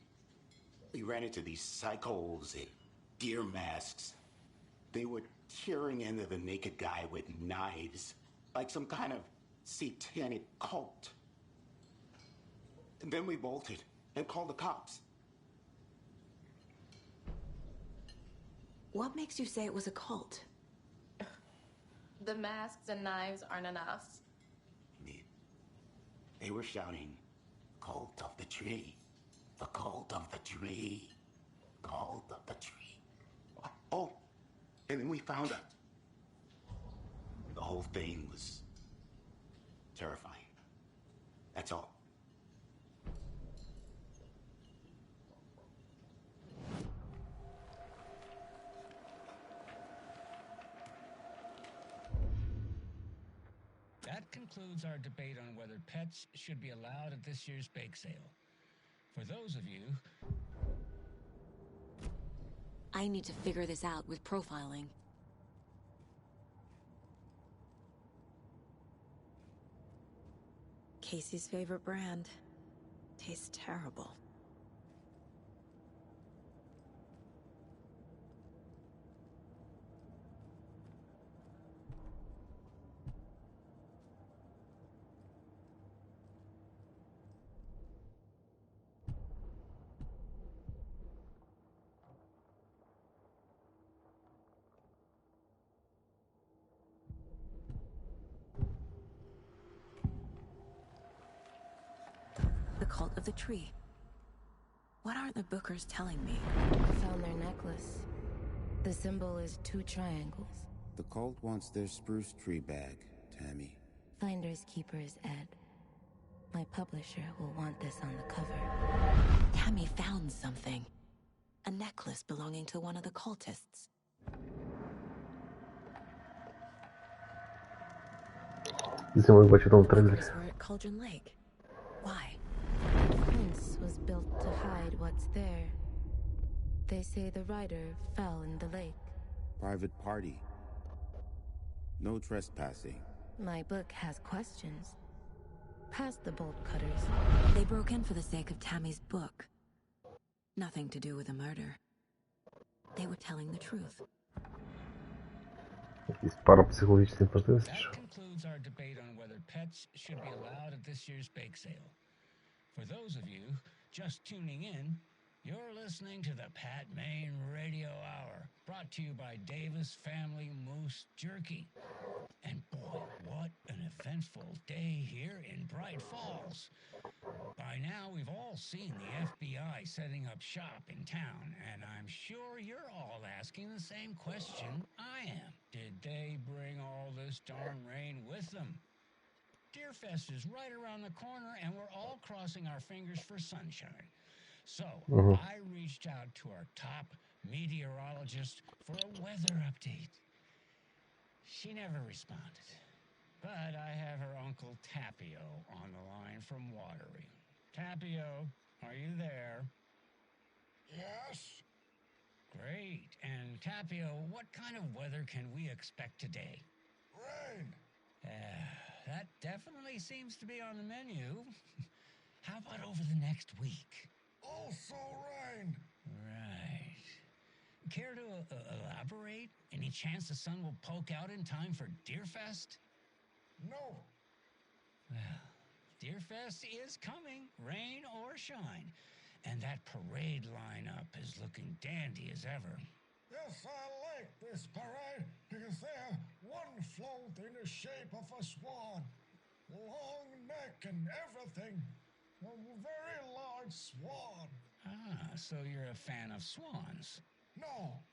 We ran into these psychos in deer masks. They were tearing into the naked guy with knives, like some kind of satanic cult. And then we bolted. and call the cops. What makes you say it was a cult? The masks and knives aren't enough. They were shouting, "Cult of the tree, the cult of the tree, cult of the tree." Oh, and then we found her. The whole thing was terrifying. That's all. That concludes our debate on whether pets should be allowed at this year's bake sale. For those of you... I need to figure this out with profiling. Casey's favorite brand. Tastes terrible. The cult of the tree. What aren't the Bookers telling me? Found their necklace. The symbol is 2 triangles. The cult wants their spruce tree bag, Tammy. Finders keepers, Ed. My publisher will want this on the cover. Tammy found something. A necklace belonging to one of the cultists. Зимой бачу там трейлер. Bookers were at Cauldron Lake. Why? The fence was built to hide what's there. They say the rider fell in the lake. Private party. No trespassing. My book has questions. Past the bolt cutters. They broke in for the sake of Tammy's book. Nothing to do with the murder. They were telling the truth. Есть пара психологических That протестов. concludes our debate on whether pets should be allowed at this year's bake sale. For those of you just tuning in, you're listening to the Pat Maine Radio Hour, brought to you by Davis Family Moose Jerky. And boy, what an eventful day here in Bright Falls. By now, we've all seen the FBI setting up shop in town, and I'm sure you're all asking the same question I am. Did they bring all this darn rain with them? Deerfest is right around the corner, and we're all crossing our fingers for sunshine. So, I reached out to our top meteorologist for a weather update. She never responded. But I have her Uncle Tapio on the line from Watery. Tapio, are you there? Yes. Great. And Tapio, what kind of weather can we expect today? Rain. That definitely seems to be on the menu. How about over the next week? Also rain. Right. Care to elaborate? Any chance the sun will poke out in time for Deerfest? No. Well, Deerfest is coming, rain or shine. And that parade lineup is looking dandy as ever. Yes, I like this parade because they have one float in the shape of a swan. Long neck and everything. A very large swan. Ah, so you're a fan of swans. No.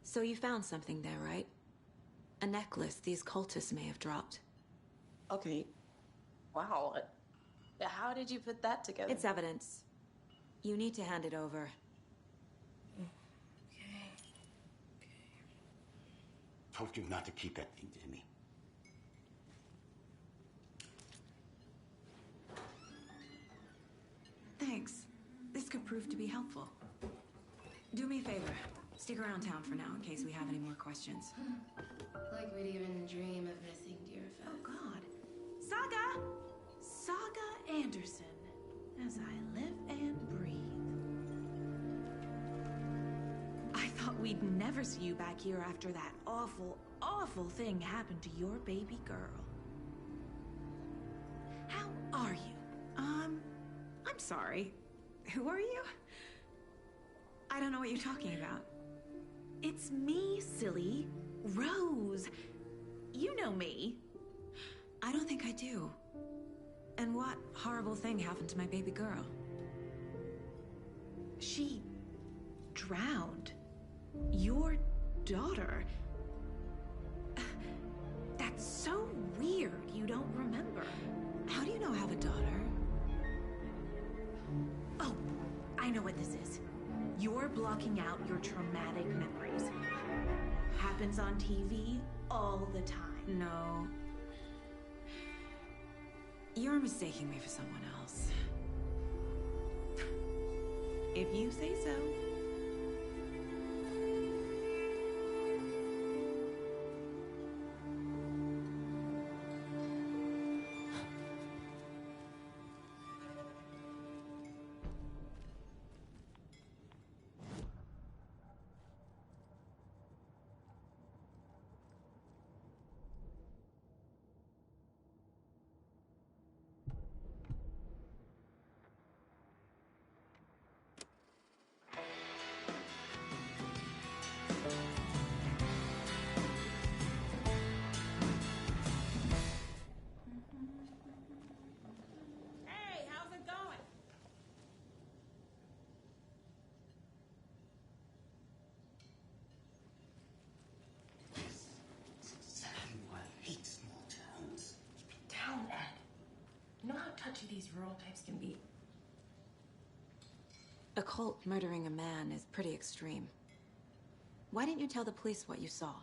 So you found something there, right? A necklace these cultists may have dropped. Okay. Wow. How did you put that together? It's evidence. You need to hand it over. Told you not to keep that thing, Timmy. Thanks. This could prove to be helpful. Do me a favor. Stick around town for now in case we have any more questions. Like we'd even dream of missing Deerfest. Oh, God. Saga! Saga Anderson. As I live and breathe. I thought we'd never see you back here after that awful, awful thing happened to your baby girl. How are you? I'm sorry. Who are you? I don't know what you're talking about. It's me, silly. Rose. You know me. I don't think I do. And what horrible thing happened to my baby girl? She drowned. Your daughter. That's so weird you don't remember. How do you know I have a daughter? Oh, I know what this is. You're blocking out your traumatic memories. Happens on TV all the time. No. You're mistaking me for someone else. If you say so. Hey, how's it going? It's exactly why I hate small towns. Keep it down, Ed. You know how touchy these rural types can be. A cult murdering a man is pretty extreme. Why didn't you tell the police what you saw?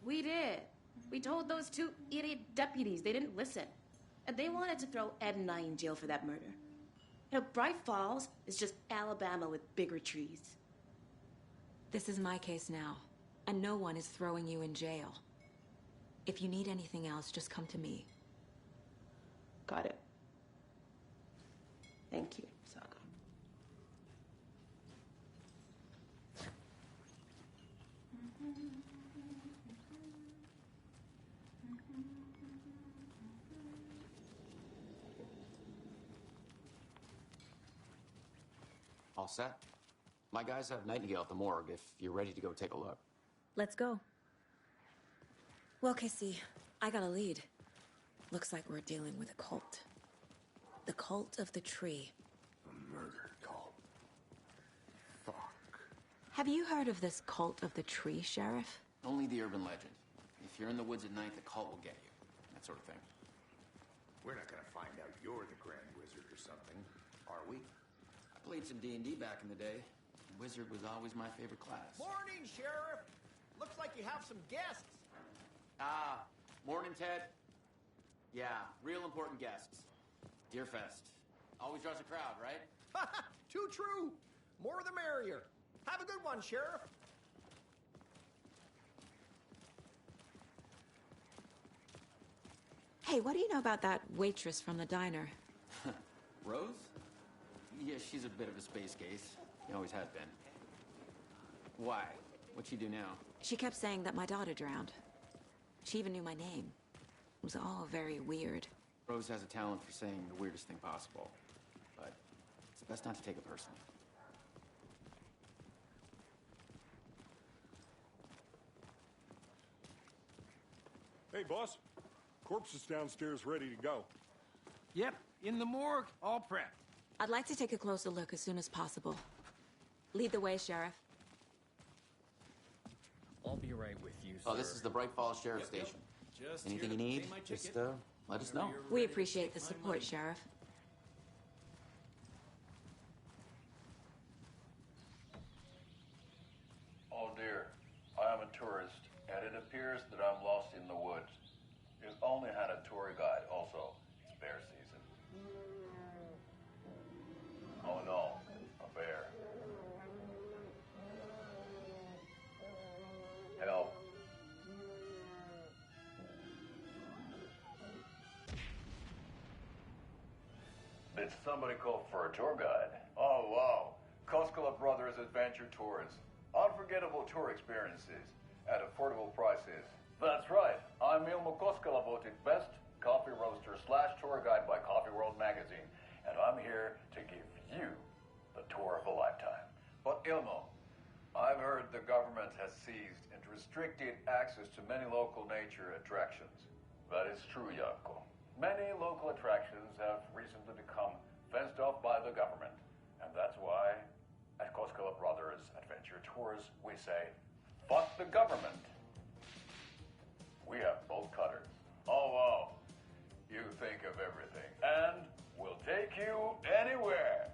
We did. We told those two idiot deputies. They didn't listen. And they wanted to throw Ed and I in jail for that murder. You know, Bright Falls is just Alabama with bigger trees. This is my case now, and no one is throwing you in jail. If you need anything else, just come to me. Got it. Thank you, Saga. All set? My guys have Nightingale at the morgue if you're ready to go take a look. Let's go. Well, Casey, I got a lead. Looks like we're dealing with a cult. The cult of the tree. A murder cult. Fuck. Have you heard of this cult of the tree, Sheriff? Only the urban legend. If you're in the woods at night, the cult will get you. That sort of thing. We're not gonna find out you're the Grand Wizard or something, are we? I played some D&D back in the day. Wizard was always my favorite class. Morning, Sheriff. Looks like you have some guests. Ah, morning, Ted. Yeah, real important guests. Deerfest. Always draws a crowd, right? Too true. More the merrier. Have a good one, Sheriff. Hey, what do you know about that waitress from the diner? Rose? Yeah, she's a bit of a space case. She always has been. Why? What'd she do now? She kept saying that my daughter drowned. She even knew my name. It was all very weird. Rose has a talent for saying the weirdest thing possible. But it's best not to take it personally. Hey, boss. Corpse is downstairs ready to go. Yep, in the morgue, all prepped. I'd like to take a closer look as soon as possible. Lead the way, Sheriff. I'll be right with you, sir. Oh, this is the Bright Falls Sheriff Station. Just Anything you here to need, pay my just ticket. let us know. We appreciate the support, Sheriff. Oh dear, I am a tourist, and it appears that I'm lost in the woods. You've only had a tour guide, also. It's bear season. Oh no, a bear. Help. Did somebody call for a tour guide? Oh wow, Koskela Brothers Adventure Tours. On unforgettable tour experiences at affordable prices. That's right. I'm Ilmo Koskela, voted best coffee roaster / tour guide by Coffee World magazine, and I'm here to give you the tour of a lifetime. But Ilmo, I've heard the government has seized and restricted access to many local nature attractions. That is true, Janko. Many local attractions have recently become fenced off by the government, and that's why at Koskela Brothers Adventure Tours we say, fuck the government. We have bolt cutters. Oh wow, you think of everything, and we'll take you anywhere.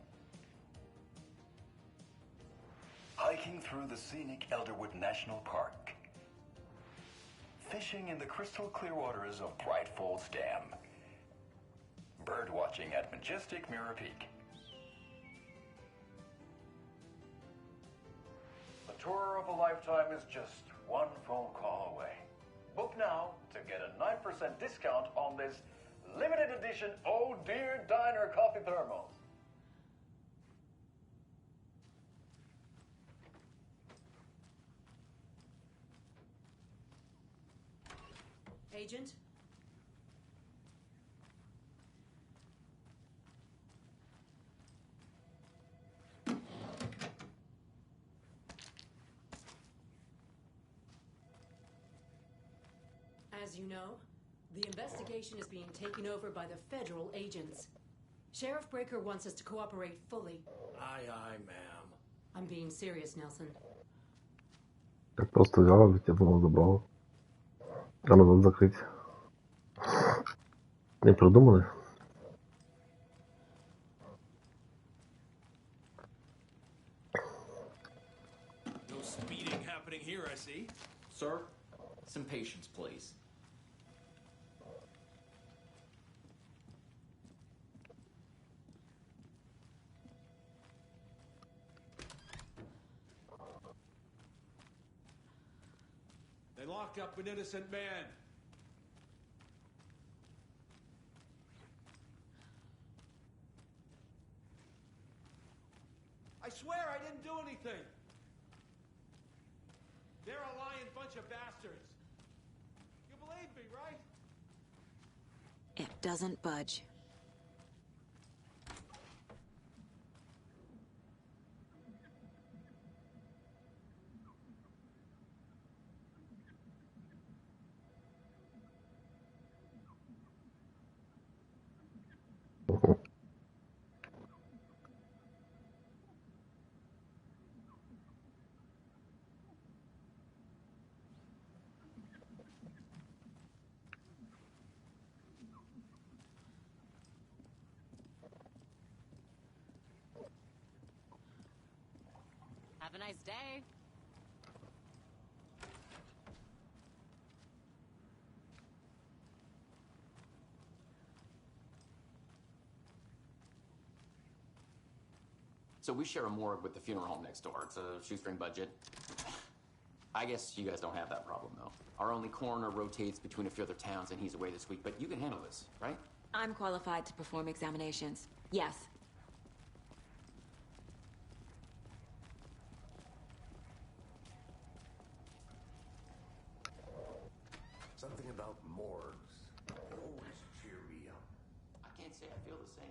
Hiking through the scenic Elderwood National Park. Fishing in the crystal clear waters of Bright Falls Dam. Bird watching at majestic Mirror Peak. The tour of a lifetime is just one phone call away. Book now to get a 9% discount on this limited edition Oh Dear Diner coffee thermos. Agent? As you know, the investigation is being taken over by the federal agents. Sheriff Breaker wants us to cooperate fully. Aye, aye, ma'am. I'm being serious, Nelson. Так просто взяла, ведь я думал, забрала. А назад закрыть. Не продумали? No speeding happening here, I see. Sir, some patience, please. They locked up an innocent man. I swear I didn't do anything. They're a lying bunch of bastards. You believe me, right? It doesn't budge. Have a nice day. So we share a morgue with the funeral home next door. It's a shoestring budget. I guess you guys don't have that problem, though. Our only coroner rotates between a few other towns, and he's away this week, but you can handle this, right? I'm qualified to perform examinations. Yes. Something about morgues. They always cheer me up. I can't say I feel the same.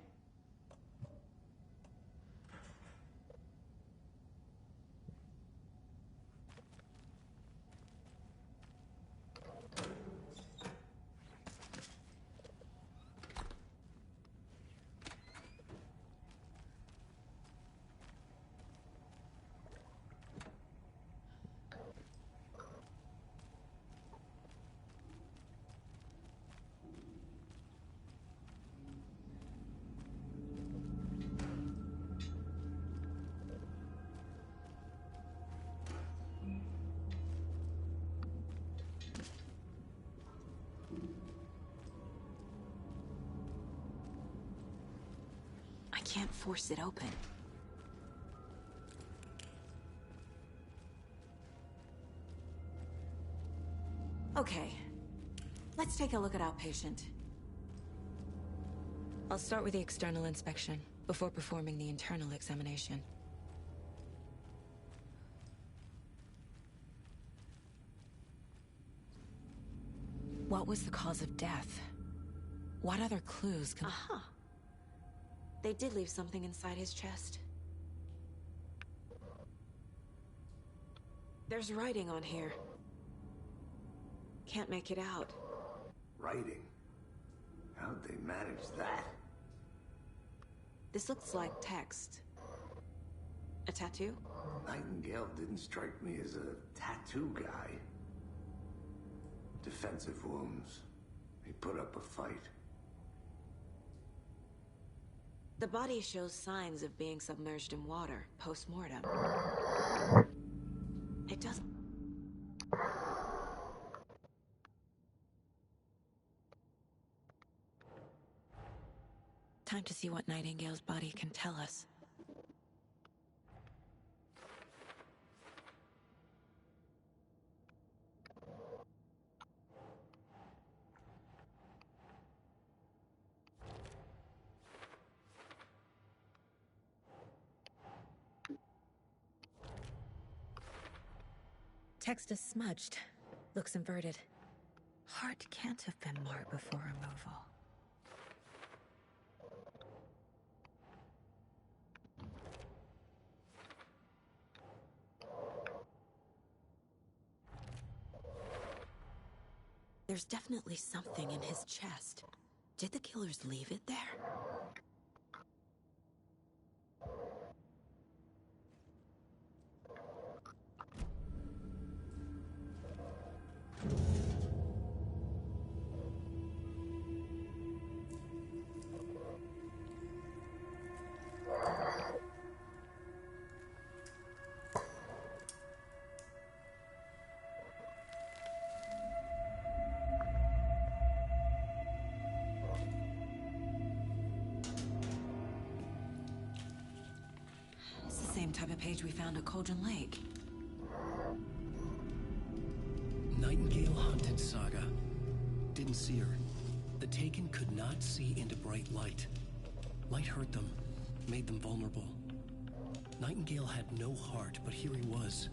I can't force it open. Okay. Let's take a look at our patient. I'll start with the external inspection before performing the internal examination. What was the cause of death? What other clues can... Uh-huh. They did leave something inside his chest. There's writing on here. Can't make it out. Writing? How'd they manage that? This looks like text. A tattoo? Nightingale didn't strike me as a tattoo guy. Defensive wounds. He put up a fight. The body shows signs of being submerged in water, post-mortem. It doesn't... Time to see what Nightingale's body can tell us. Text is smudged. Looks inverted. Heart can't have been marked before removal. There's definitely something in his chest. Did the killers leave it there? It's the same type of page we found at Cauldron Lake. Nightingale hunted Saga. Didn't see her. The Taken could not see into bright light. Light hurt them, made them vulnerable. Nightingale had no heart, but here he was,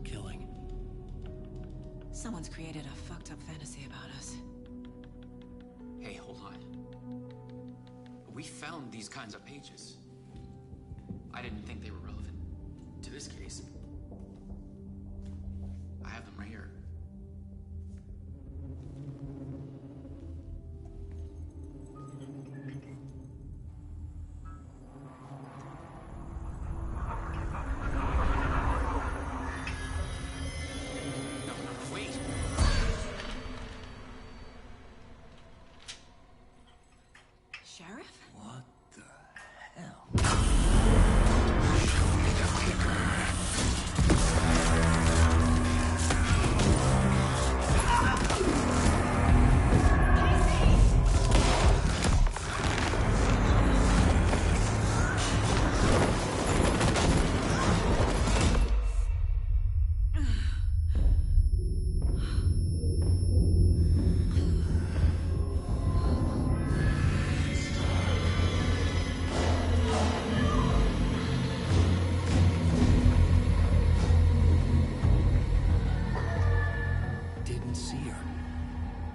killing. Someone's created a fucked up fantasy about us. Hey, hold on. We found these kinds of pages. I didn't think they were relevant to this case. I have them right here. No, wait. Sheriff? What the hell? Didn't see her.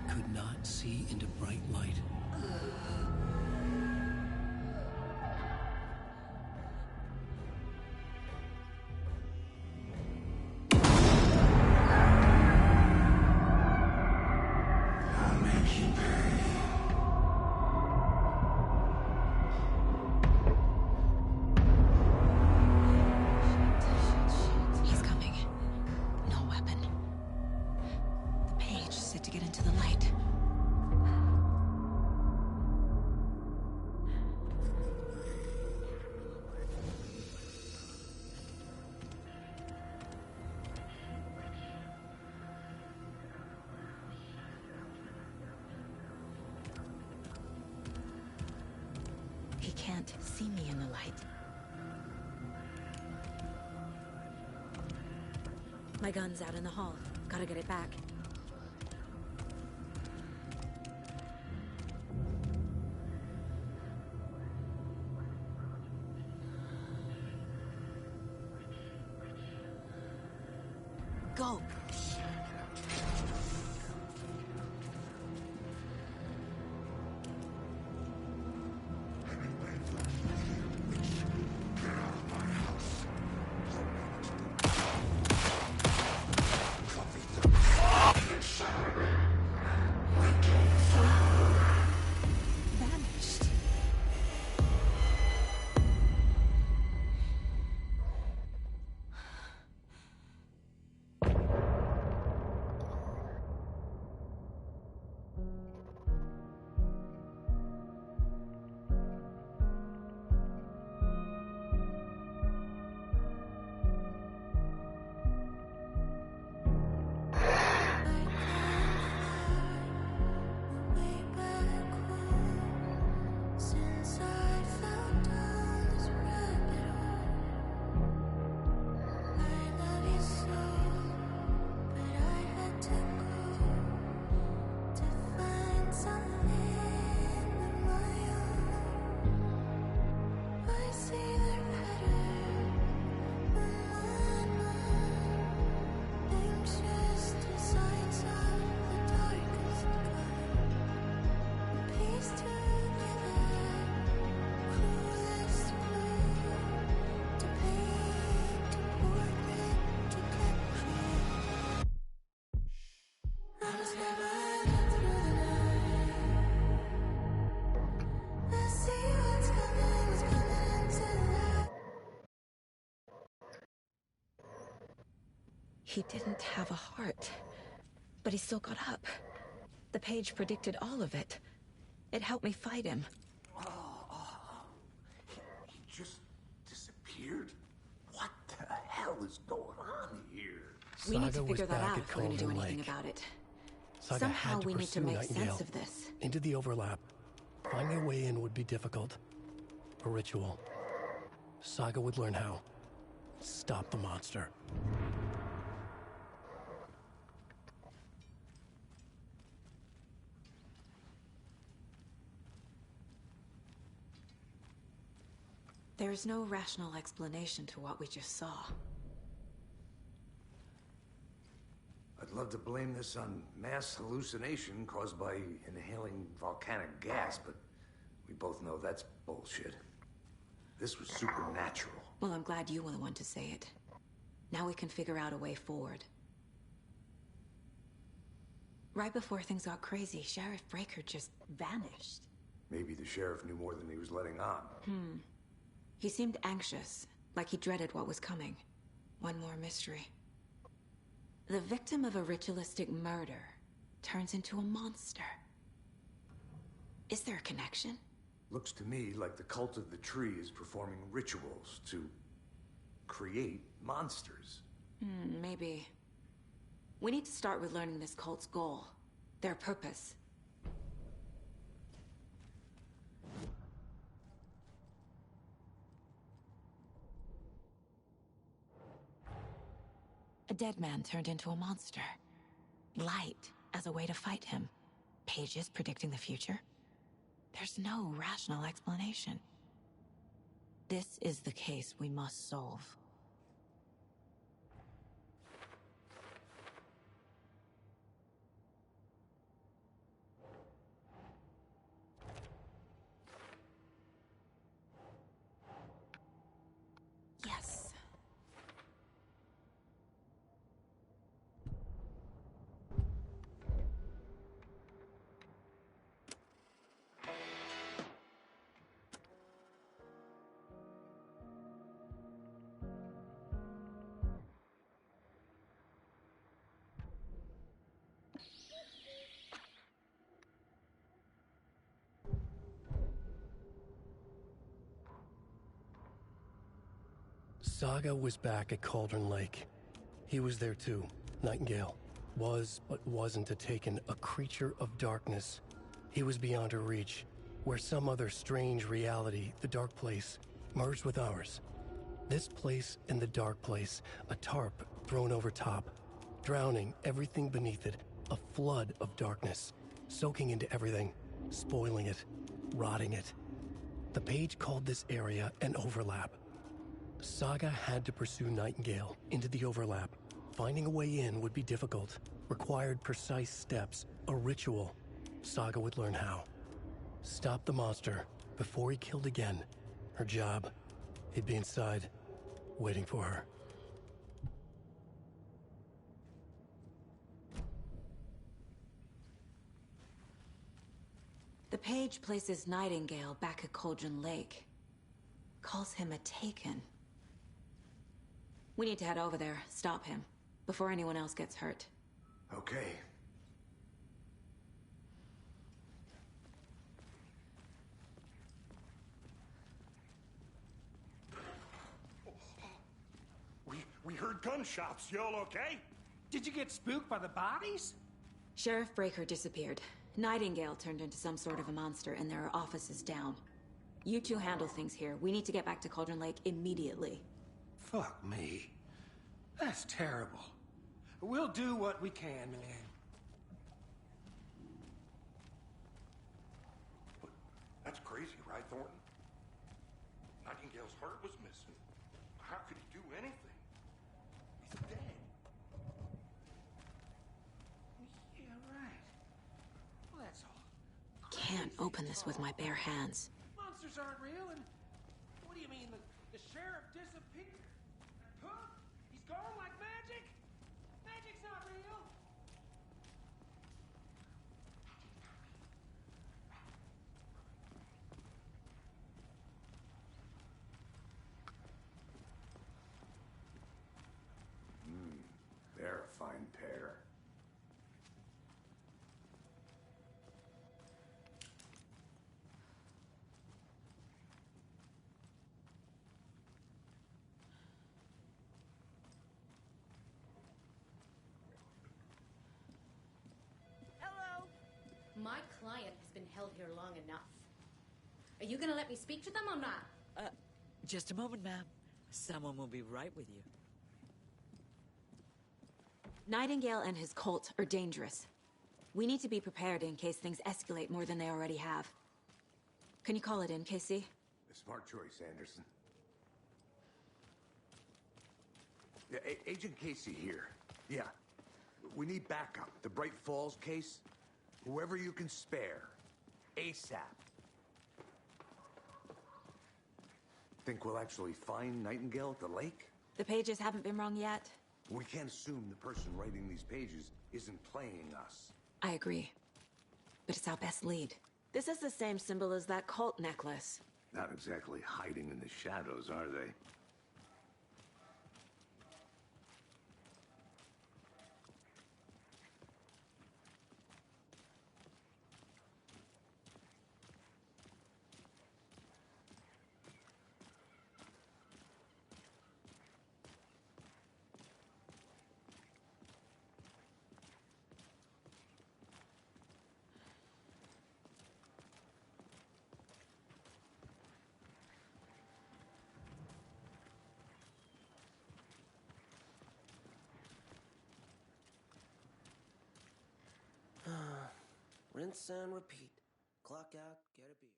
Could not see into bright light. I'll make you pay. He's coming. No weapon. The page said to get into the light. He can't see me in the light. My gun's out in the hall. Gotta get it back. Go! He didn't have a heart, but he still got up. The page predicted all of it. It helped me fight him. He just disappeared? What the hell is going on here? We need to Saga figure was that back out at if we're going to do Cauldron anything Lake. about it. Saga Somehow had to we need to pursue make Nightingale sense of this. into the overlap. Finding a way in would be difficult. A ritual. Saga would learn how. Stop the monster. There is no rational explanation to what we just saw. I'd love to blame this on mass hallucination caused by inhaling volcanic gas, but we both know that's bullshit. This was supernatural. Well, I'm glad you were the one to say it. Now we can figure out a way forward. Right before things got crazy, Sheriff Breaker just vanished. Maybe the sheriff knew more than he was letting on. He seemed anxious, like he dreaded what was coming. One more mystery. The victim of a ritualistic murder turns into a monster. Is there a connection? Looks to me like the cult of the tree is performing rituals to create monsters. Maybe. We need to start with learning this cult's goal, their purpose. A dead man turned into a monster. Light as a way to fight him. Pages predicting the future. There's no rational explanation. This is the case we must solve. Yes. Saga was back at Cauldron Lake. He was there too. Nightingale was, but wasn't a Taken, a creature of darkness. He was beyond her reach, where some other strange reality, the dark place, merged with ours. This place and the dark place, a tarp thrown over top, drowning everything beneath it, a flood of darkness, soaking into everything, spoiling it, rotting it. The page called this area an overlap. Saga had to pursue Nightingale into the overlap. Finding a way in would be difficult, required precise steps, a ritual. Saga would learn how. Stop the monster before he killed again. Her job, he'd be inside, waiting for her. The page places Nightingale back at Cauldron Lake. Calls him a Taken. We need to head over there, stop him, before anyone else gets hurt. Okay. We heard gunshots. Y'all okay? Did you get spooked by the bodies? Sheriff Breaker disappeared. Nightingale turned into some sort of a monster, and there are offices down. You two handle things here. We need to get back to Cauldron Lake immediately. Fuck me. That's terrible. We'll do what we can, man. That's crazy, right, Thornton? Nightingale's heart was missing. How could he do anything? He's dead. Yeah, right. Well, that's all. Can't open this with my bare hands. Monsters aren't real, and what do you mean the sheriff disappeared? Huh? He's gone like magic? Magic's not real. held here long enough. Are you gonna let me speak to them or not? Just a moment, ma'am. Someone will be right with you. Nightingale and his cult are dangerous. We need to be prepared in case things escalate more than they already have. Can you call it in, Casey? A smart choice, Anderson. Yeah, Agent Casey here. Yeah. We need backup. The Bright Falls case. Whoever you can spare. ASAP. Think we'll actually find Nightingale at the lake? The pages haven't been wrong yet. We can't assume the person writing these pages isn't playing us. I agree. But it's our best lead. This is the same symbol as that cult necklace. Not exactly hiding in the shadows, are they? Rinse and repeat. Clock out, get a beer.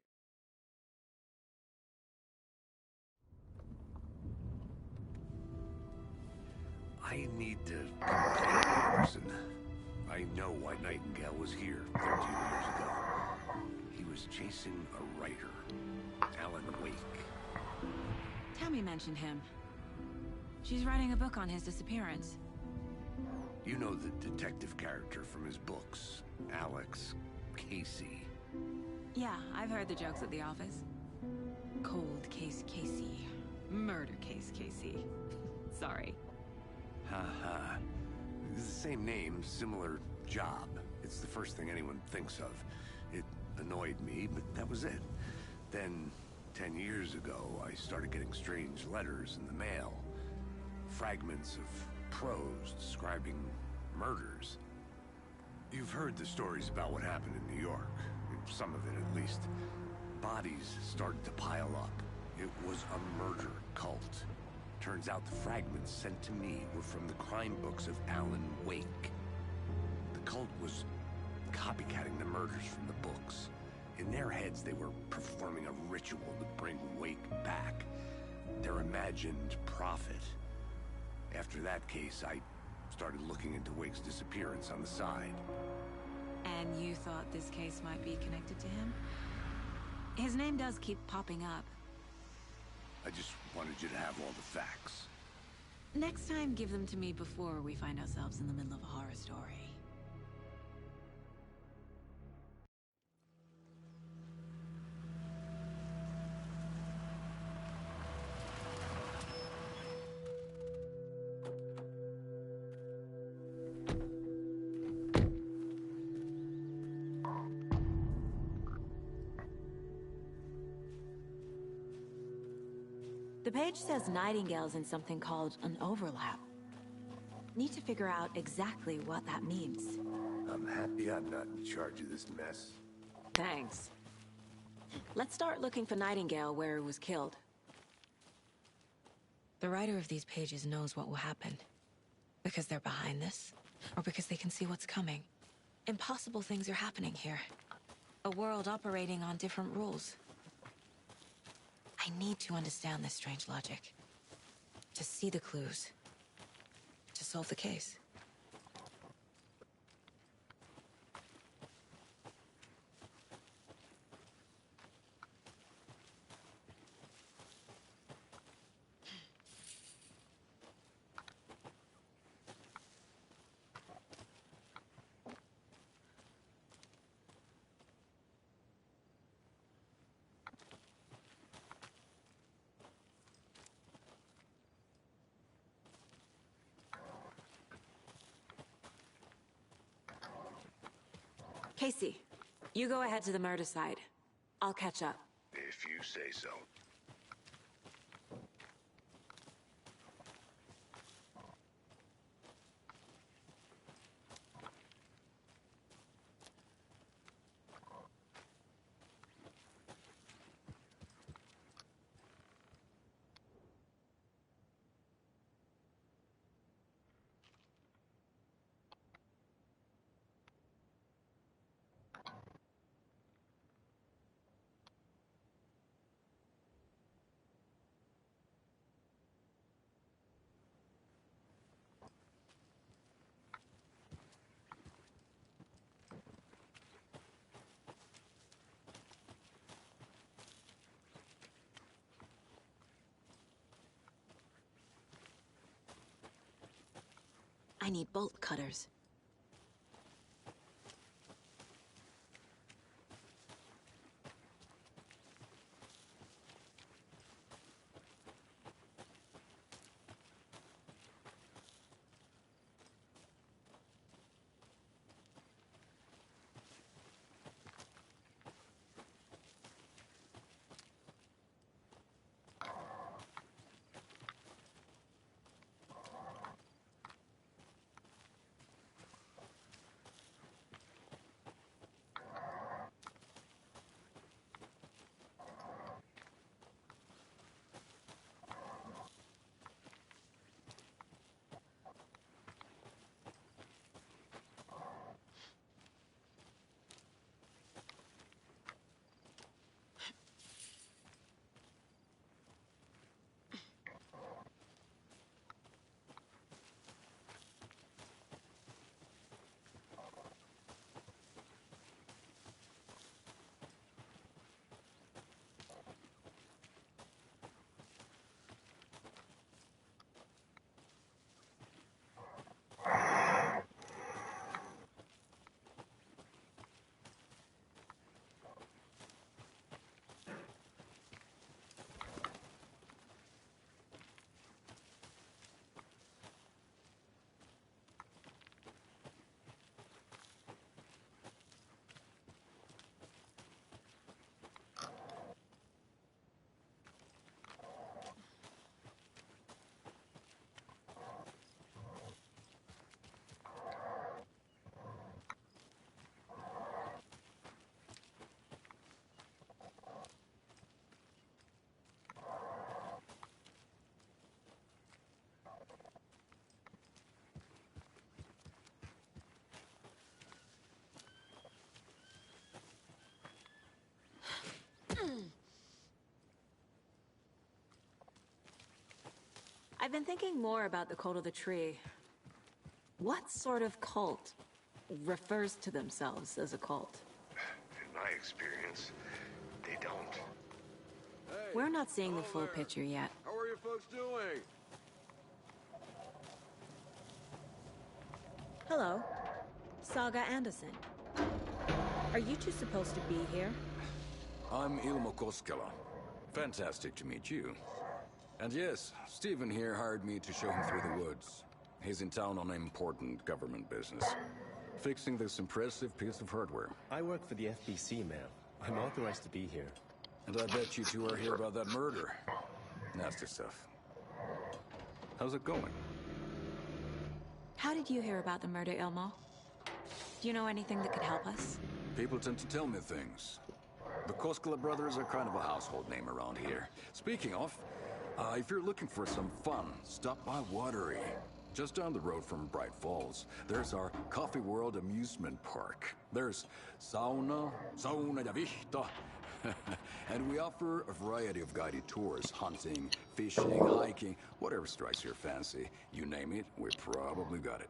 I need to confront Anderson. I know why Nightingale was here 13 years ago. He was chasing a writer, Alan Wake. Tammy mentioned him. She's writing a book on his disappearance. You know the detective character from his books, Alex Casey. Yeah, I've heard the jokes at the office. Cold case Casey. Murder case Casey. Sorry. Ha. It's the same name, similar job. It's the first thing anyone thinks of. It annoyed me, but that was it. Then, 10 years ago, I started getting strange letters in the mail. Fragments of prose describing murders. You've heard the stories about what happened in New York. Some of it, at least. Bodies started to pile up. It was a murder cult. Turns out the fragments sent to me were from the crime books of Alan Wake. The cult was copycatting the murders from the books. In their heads, they were performing a ritual to bring Wake back. Their imagined prophet. After that case, I started looking into Wake's disappearance on the side. And you thought this case might be connected to him? His name does keep popping up. I just wanted you to have all the facts. Next time, give them to me before we find ourselves in the middle of a horror story. The page says Nightingale's in something called an overlap. Need to figure out exactly what that means. I'm happy I'm not in charge of this mess. Thanks. Let's start looking for Nightingale where he was killed. The writer of these pages knows what will happen. Because they're behind this, or because they can see what's coming. Impossible things are happening here. A world operating on different rules. I need to understand this strange logic. To see the clues. To solve the case. Casey, you go ahead to the murder side. I'll catch up. If you say so. I need bolt cutters. I've been thinking more about the cult of the tree. What sort of cult refers to themselves as a cult? In my experience, they don't. Hey, We're not seeing the full there. picture yet. How are you folks doing? Hello, Saga Anderson. Are you two supposed to be here? I'm Ilmo Koskela. Fantastic to meet you. And yes, Stephen here hired me to show him through the woods. He's in town on important government business, fixing this impressive piece of hardware. I work for the FBC, ma'am. I'm authorized to be here. And I bet you two are here about that murder. Nasty stuff. How's it going? How did you hear about the murder, Ilmo? Do you know anything that could help us? People tend to tell me things. The Koskela brothers are kind of a household name around here. Speaking of, if you're looking for some fun, stop by Watery. Just down the road from Bright Falls, there's our Coffee World amusement park. There's sauna ja vihta. And we offer a variety of guided tours, hunting, fishing, hiking, whatever strikes your fancy. You name it, we probably got it.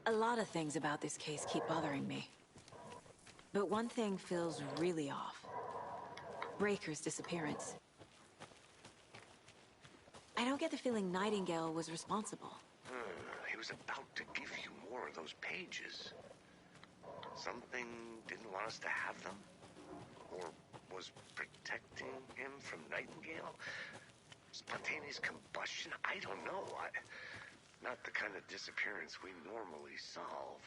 A lot of things about this case keep bothering me. But one thing feels really off. Breaker's disappearance. I don't get the feeling Nightingale was responsible. He was about to give you more of those pages. Something didn't want us to have them? Or was protecting him from Nightingale? Spontaneous combustion? I don't know. Not the kind of disappearance we normally solve.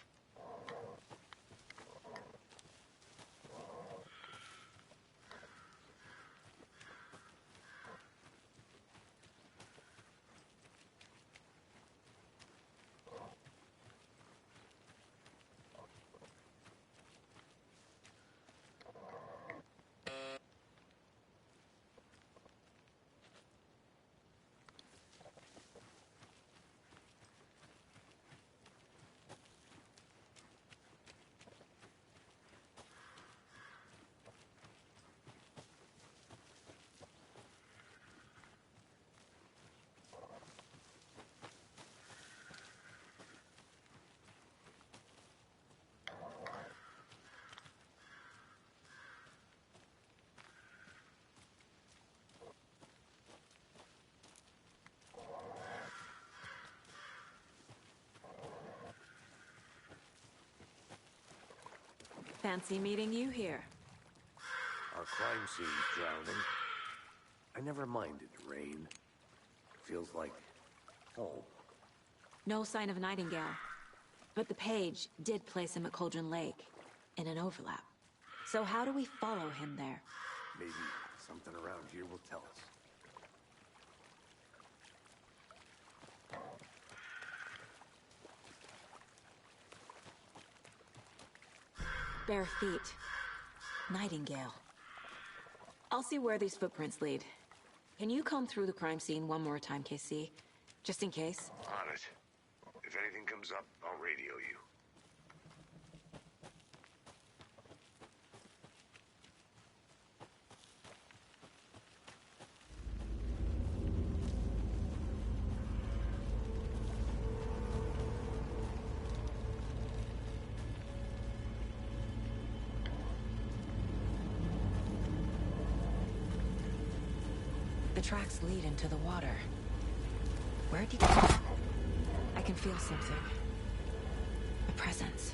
Fancy meeting you here. Our crime scene's drowning. I never minded rain. Feels like home. No sign of Nightingale. But the page did place him at Cauldron Lake, in an overlap. So how do we follow him there? Maybe something around here will tell us. Bare feet. Nightingale. I'll see where these footprints lead. Can you comb through the crime scene one more time, KC? Just in case? On it. If anything comes up, I'll radio you. The tracks lead into the water. Where did I can feel something. A presence.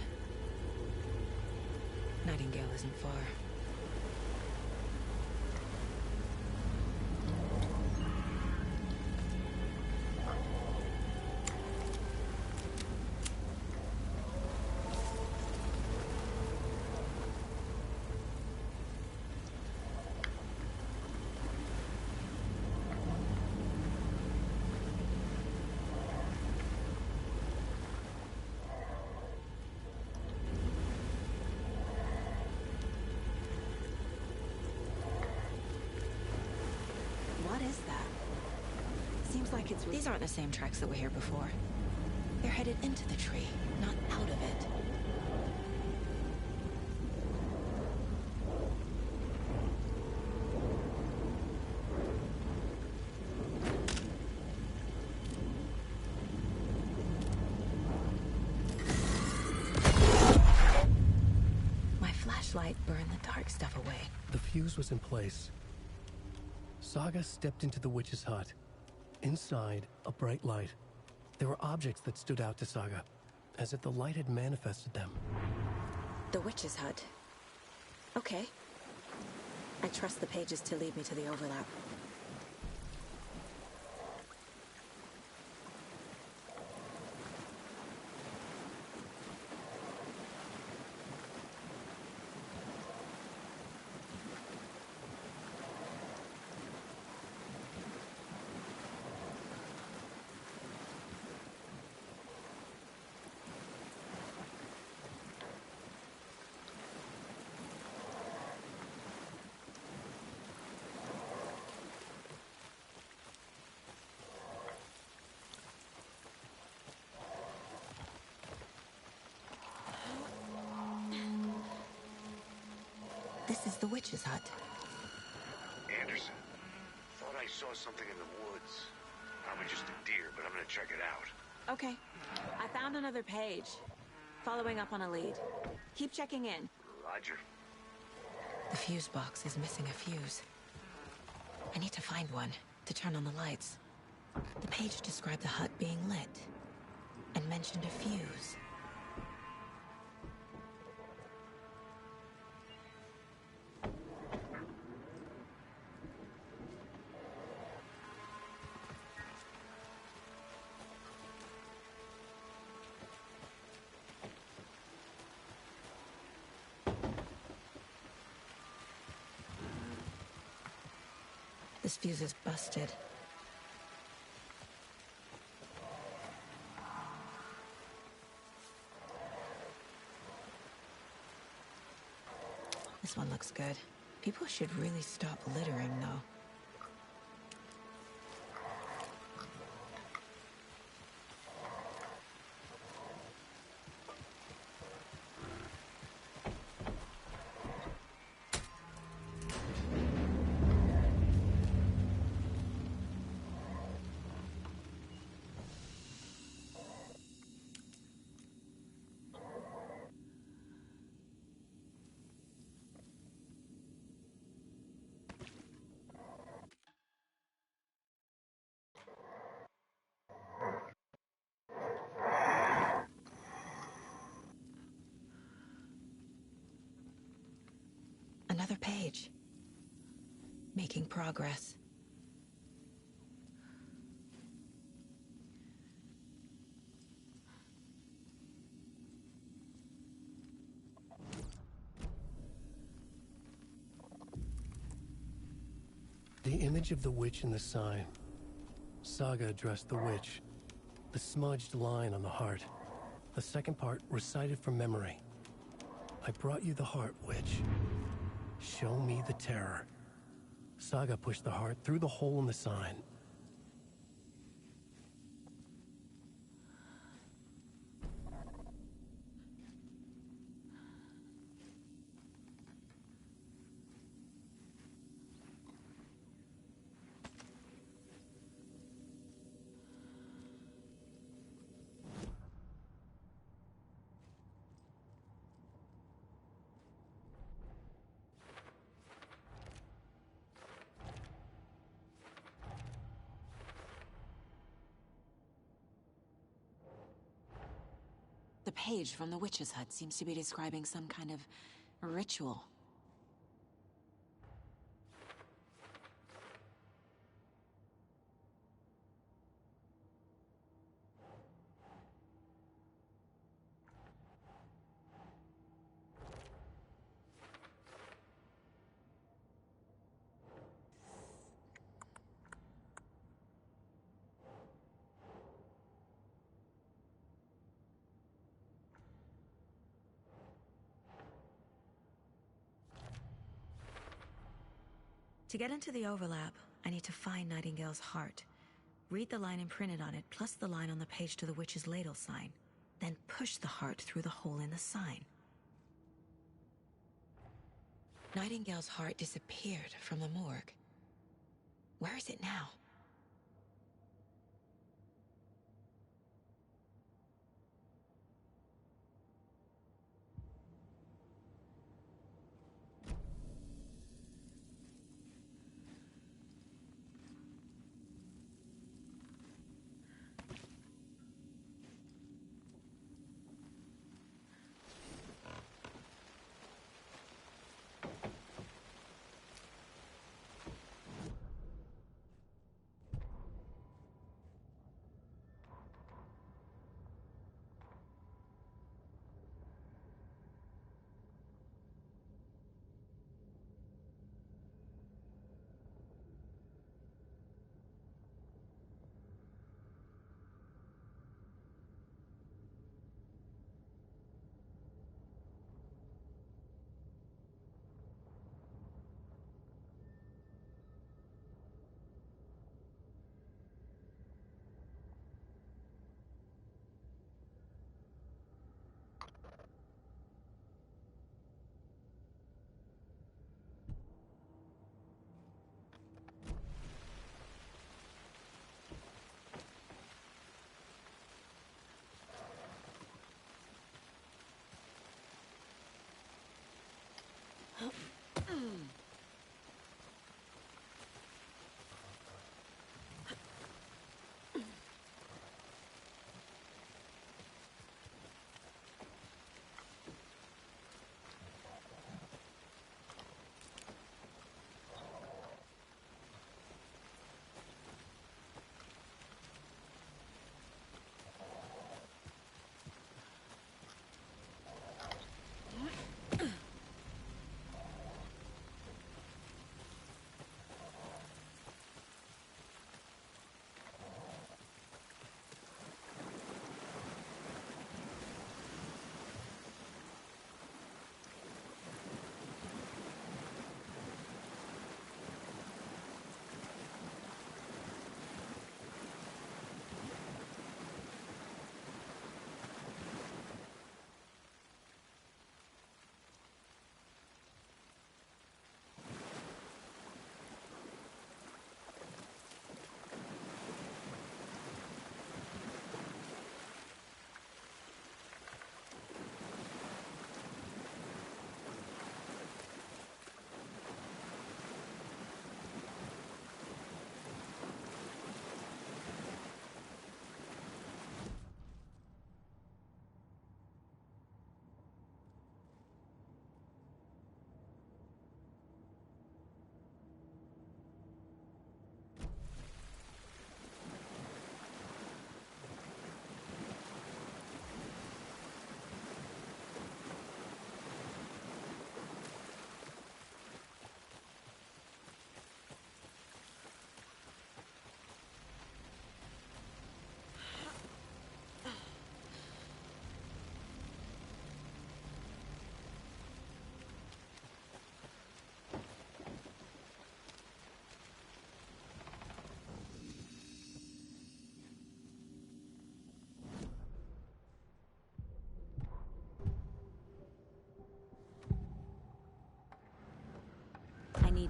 Nightingale isn't far. What is that? Seems like it's... These aren't the same tracks that were here before. They're headed into the tree, not out of it. My flashlight burned the dark stuff away. The fuse was in place. Saga stepped into the witch's hut. Inside, a bright light. There were objects that stood out to Saga, as if the light had manifested them. The witch's hut. Okay. I trust the pages to lead me to the overlap. This is the witch's hut. Anderson, thought I saw something in the woods. Probably just a deer, but I'm gonna check it out. Okay. I found another page. Following up on a lead. Keep checking in. Roger. The fuse box is missing a fuse. I need to find one to turn on the lights. The page described the hut being lit and mentioned a fuse. This fuse is busted. This one looks good. People should really stop littering, though. Another page. Making progress. The image of the witch in the sign. Saga addressed the witch. The smudged line on the heart. The second part recited from memory. I brought you the heart, witch. Show me the terror. Saga pushed the heart through the hole in the sign. The page from the witch's hut seems to be describing some kind of ritual. To get into the overlap, I need to find Nightingale's heart. Read the line imprinted on it, plus the line on the page to the witch's ladle sign. Then push the heart through the hole in the sign. Nightingale's heart disappeared from the morgue. Where is it now?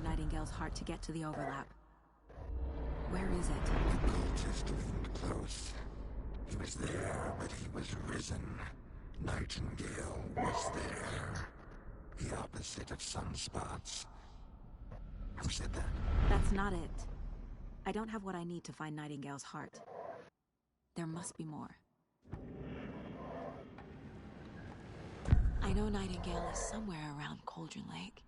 need Nightingale's heart to get to the overlap. Where is it? The cultist leaned close. He was there, but he was risen. Nightingale was there. The opposite of sunspots. Who said that? That's not it. I don't have what I need to find Nightingale's heart. There must be more. I know Nightingale is somewhere around Cauldron Lake.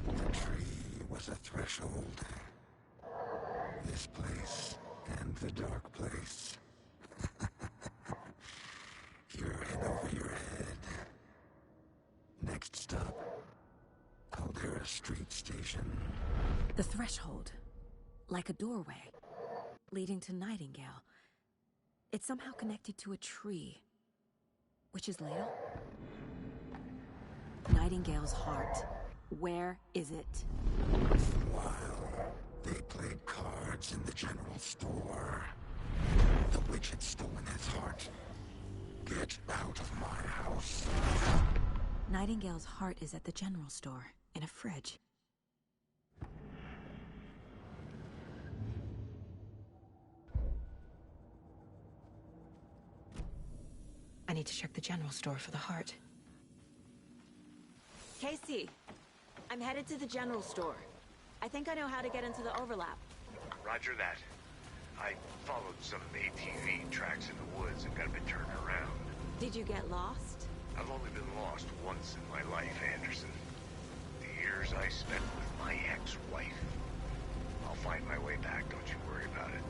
The tree was a threshold. This place and the dark place. You're in over your head. Next stop, Caldera Street Station. The threshold. Like a doorway. Leading to Nightingale. It's somehow connected to a tree. Witch's Ladle? Nightingale's heart. Where is it? While they played cards in the general store, the witch had stolen his heart. Get out of my house. Nightingale's heart is at the general store, in a fridge. I need to check the general store for the heart. Casey, I'm headed to the general store. I think I know how to get into the overlap. Roger that. I followed some ATV tracks in the woods and got a bit turned around. Did you get lost? I've only been lost once in my life, Anderson. The years I spent with my ex-wife. I'll find my way back, don't you worry about it.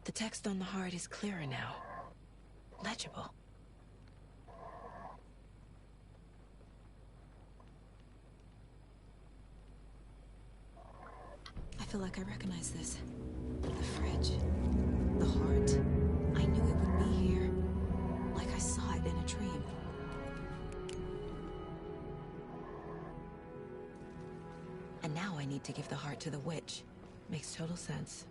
The text on the heart is clearer now. Legible. I feel like I recognize this. The fridge. The heart. I knew it would be here. Like I saw it in a dream. And now I need to give the heart to the witch. Makes total sense.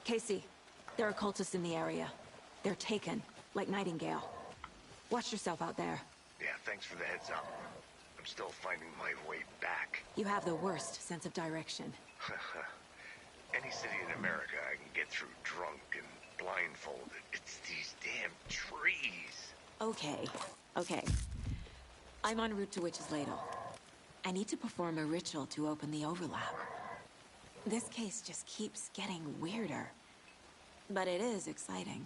Casey, there are cultists in the area. They're taken, like Nightingale. Watch yourself out there. Yeah, thanks for the heads up. I'm still finding my way back. You have the worst sense of direction. Any city in America I can get through drunk and blindfolded. It's these damn trees. Okay. I'm en route to Witch's Ladle. I need to perform a ritual to open the overlap. This case just keeps getting weirder. But it is exciting.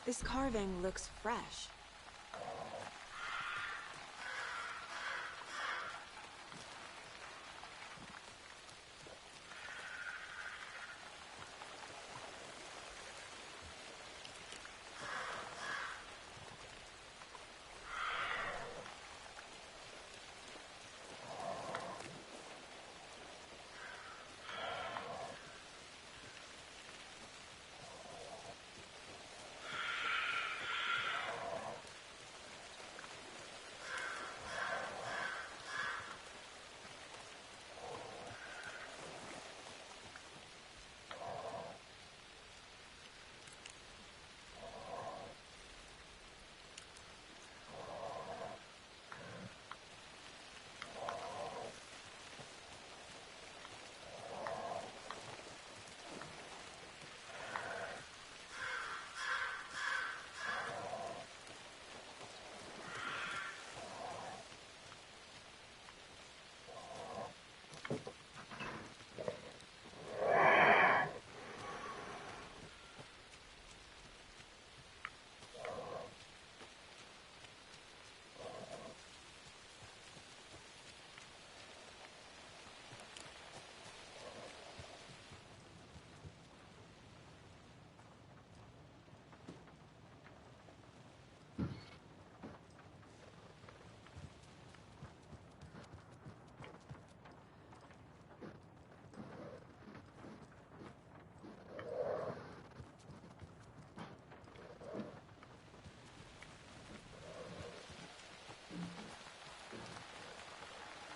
This carving looks fresh.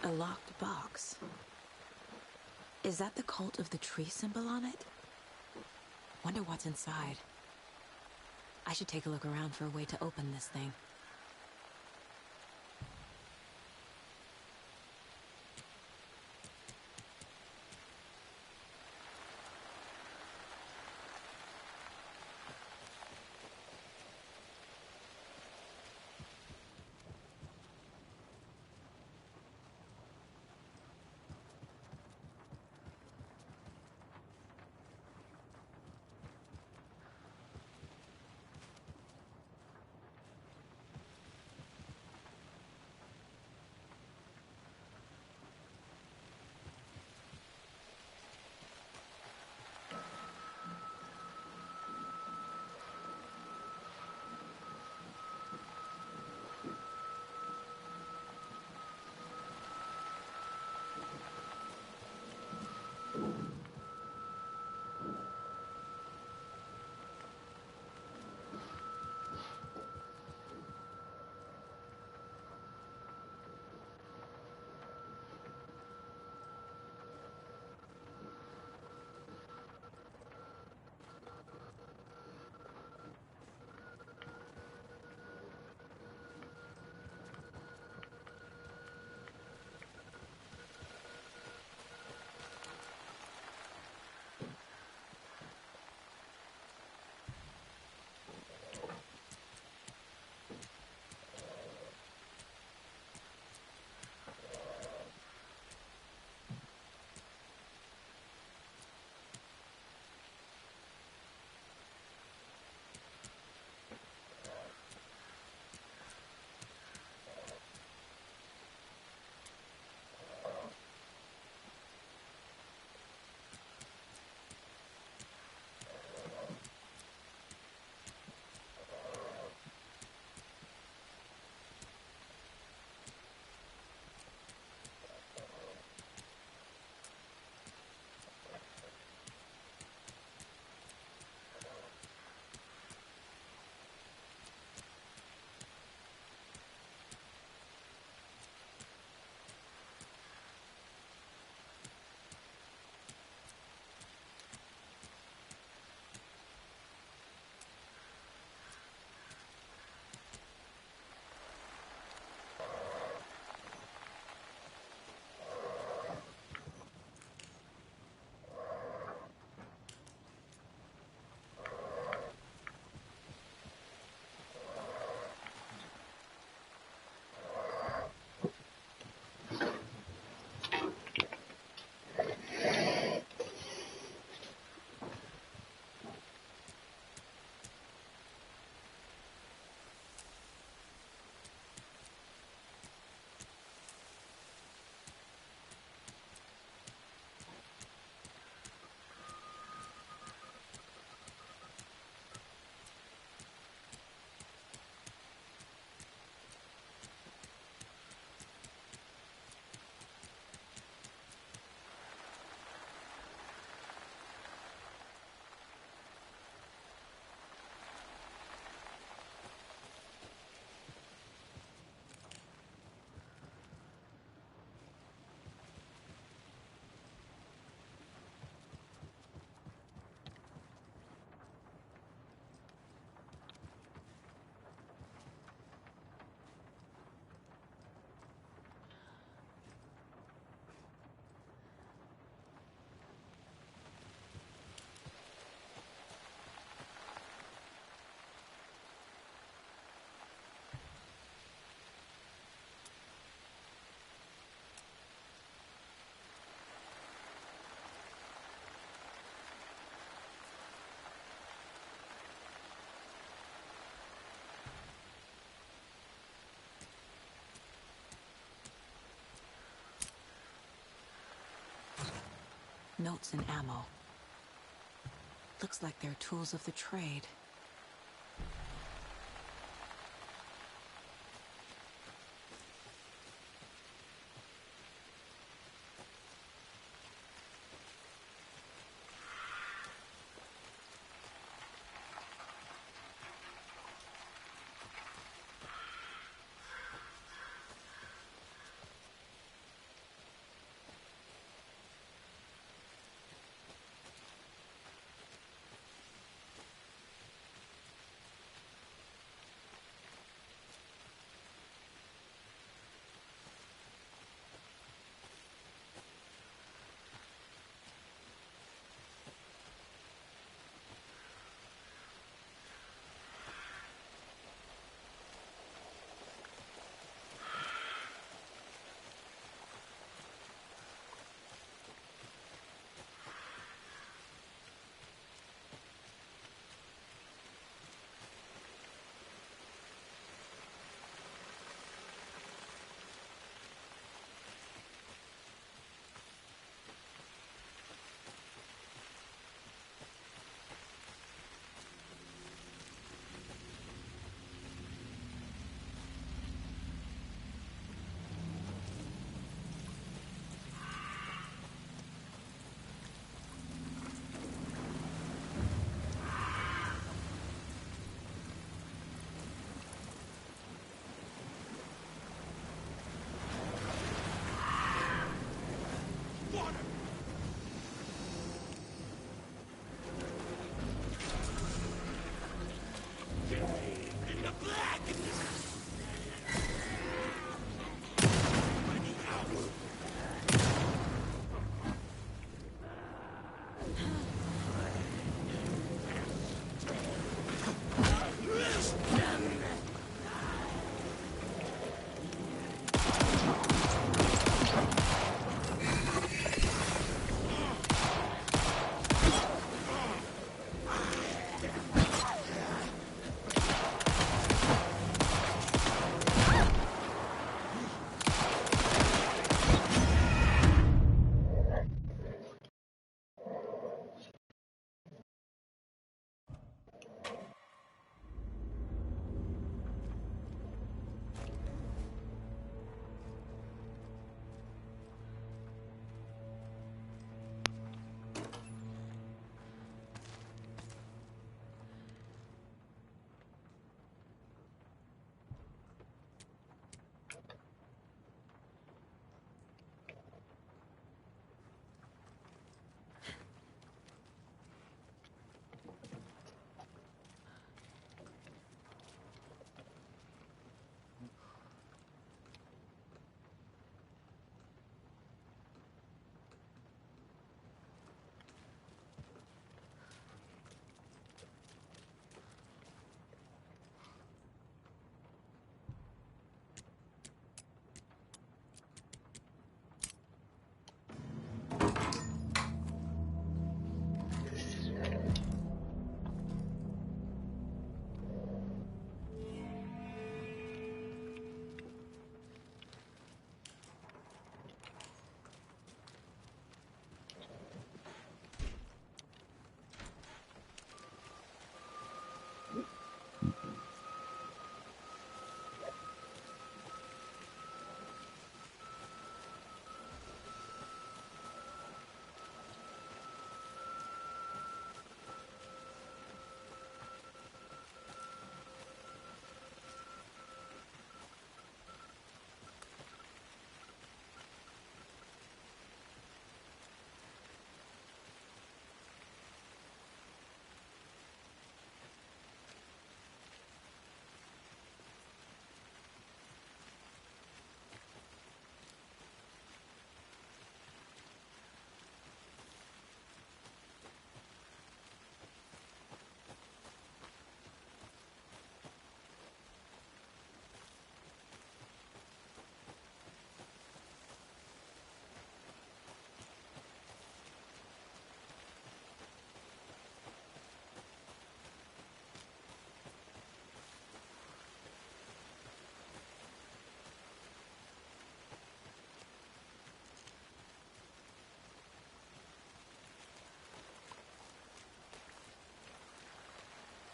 A locked box. Is that the cult of the tree symbol on it? Wonder what's inside. I should take a look around for a way to open this thing. notes and ammo. Looks like they're tools of the trade.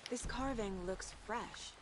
This carving looks fresh.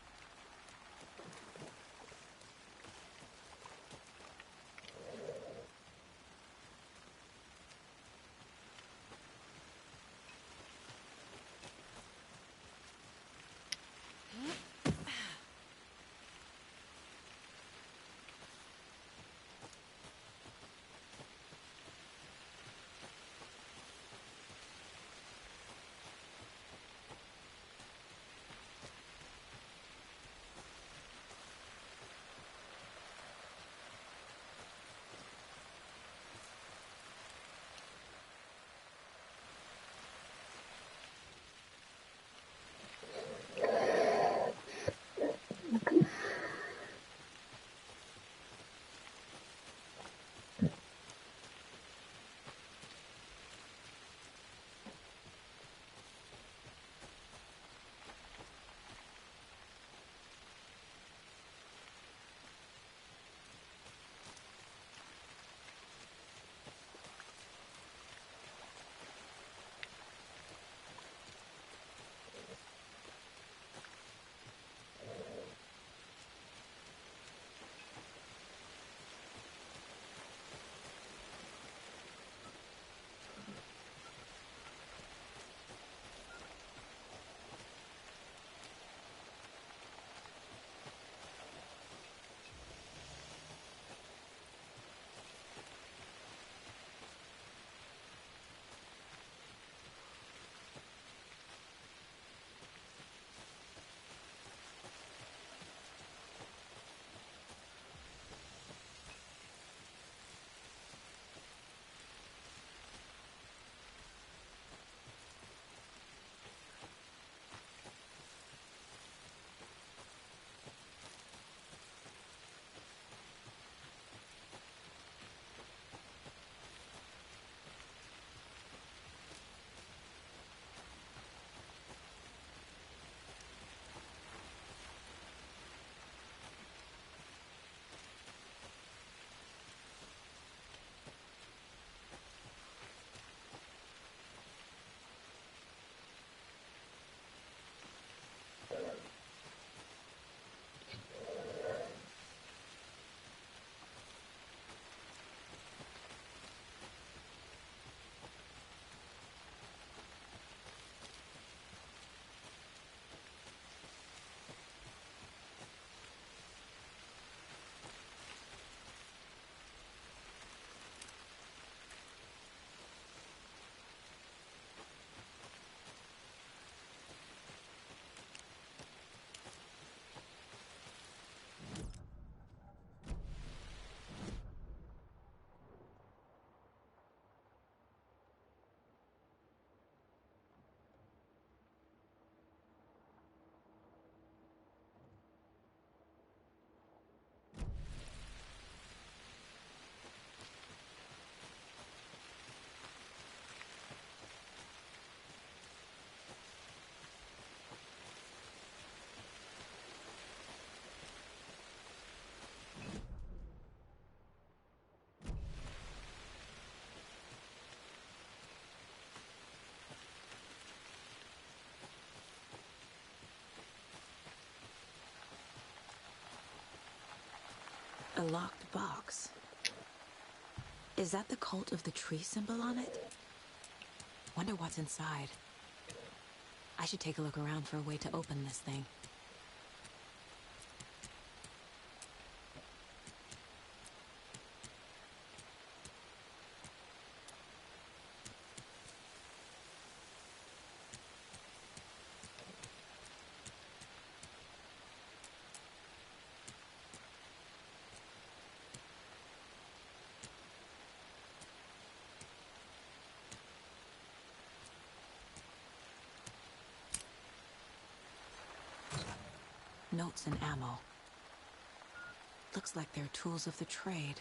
A locked box. Is that the cult of the tree symbol on it? Wonder what's inside. I should take a look around for a way to open this thing. Notes and ammo. Looks like they're tools of the trade.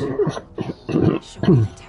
Show me the terror.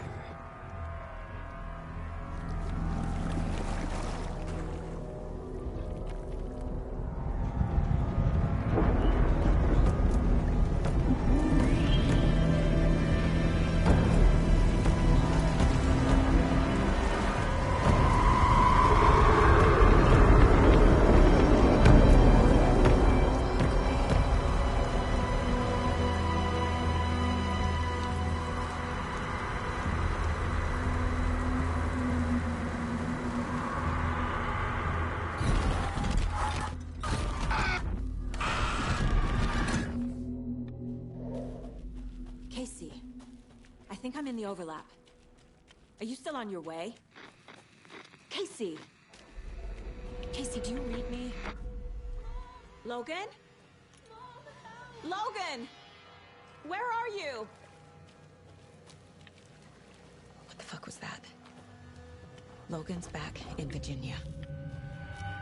Casey, I think I'm in the overlap. Are you still on your way? Casey! Casey, do you read me? Logan? Logan! Where are you? What the fuck was that? Logan's back in Virginia.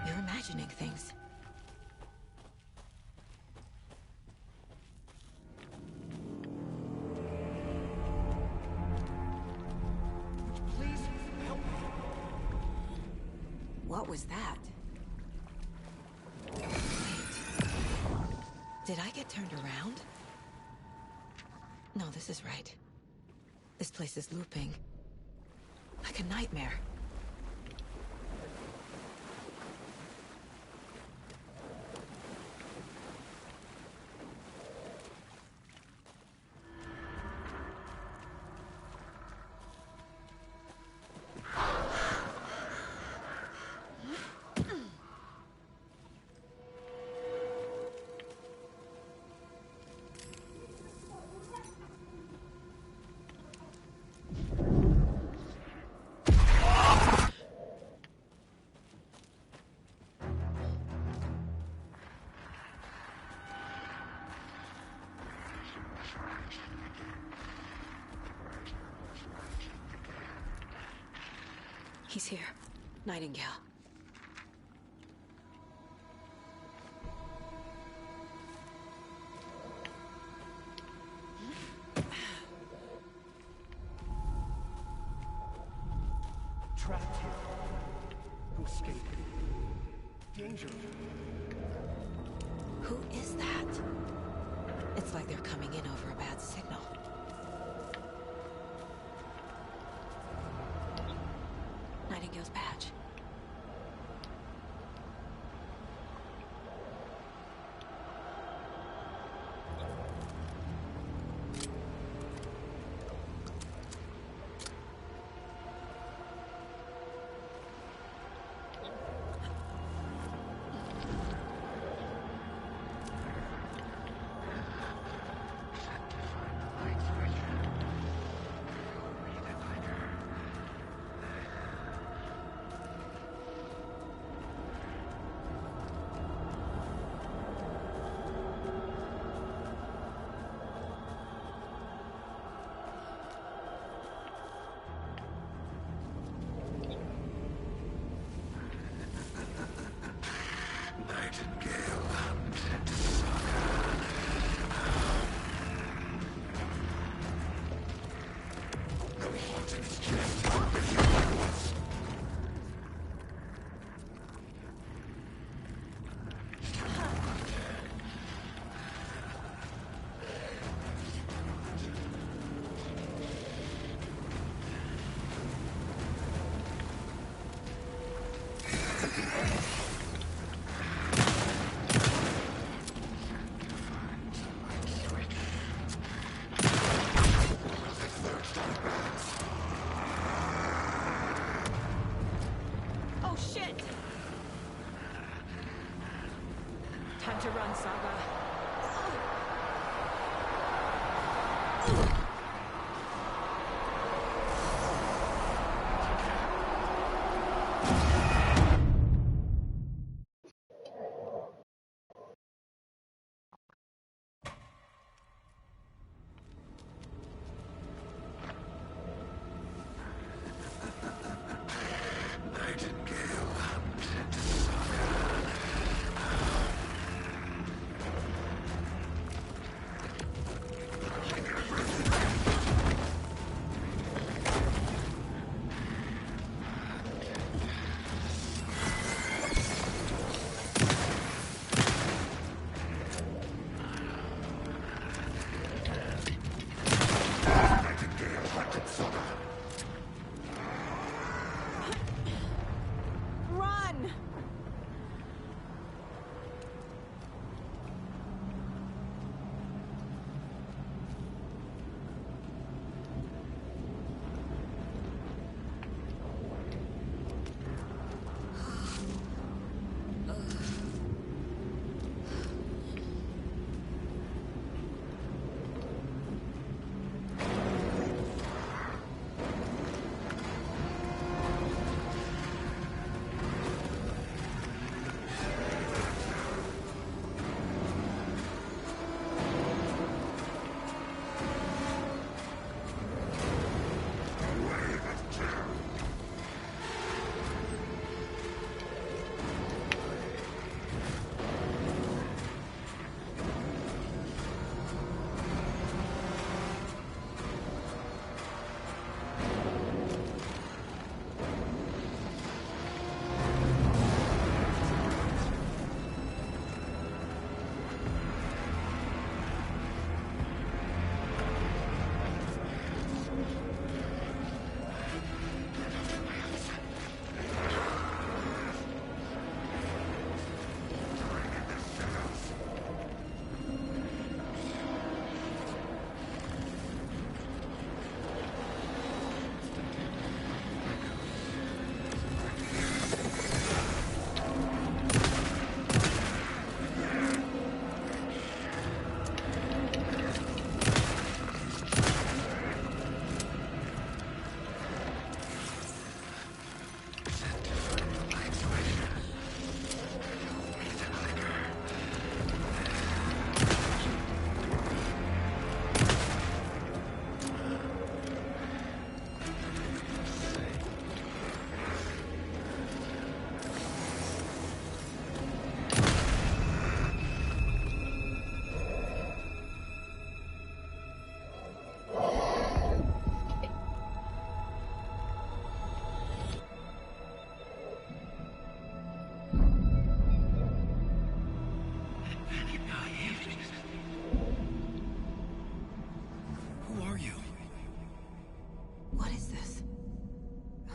You're imagining things. Please help me. What was that? Wait. Did I get turned around? No, this is right. This place is looping. Like a nightmare. He's here. Nightingale. Trapped here. No escape. Danger. Who is that? It's like they're coming in over a bad signal. Nightingale's badge.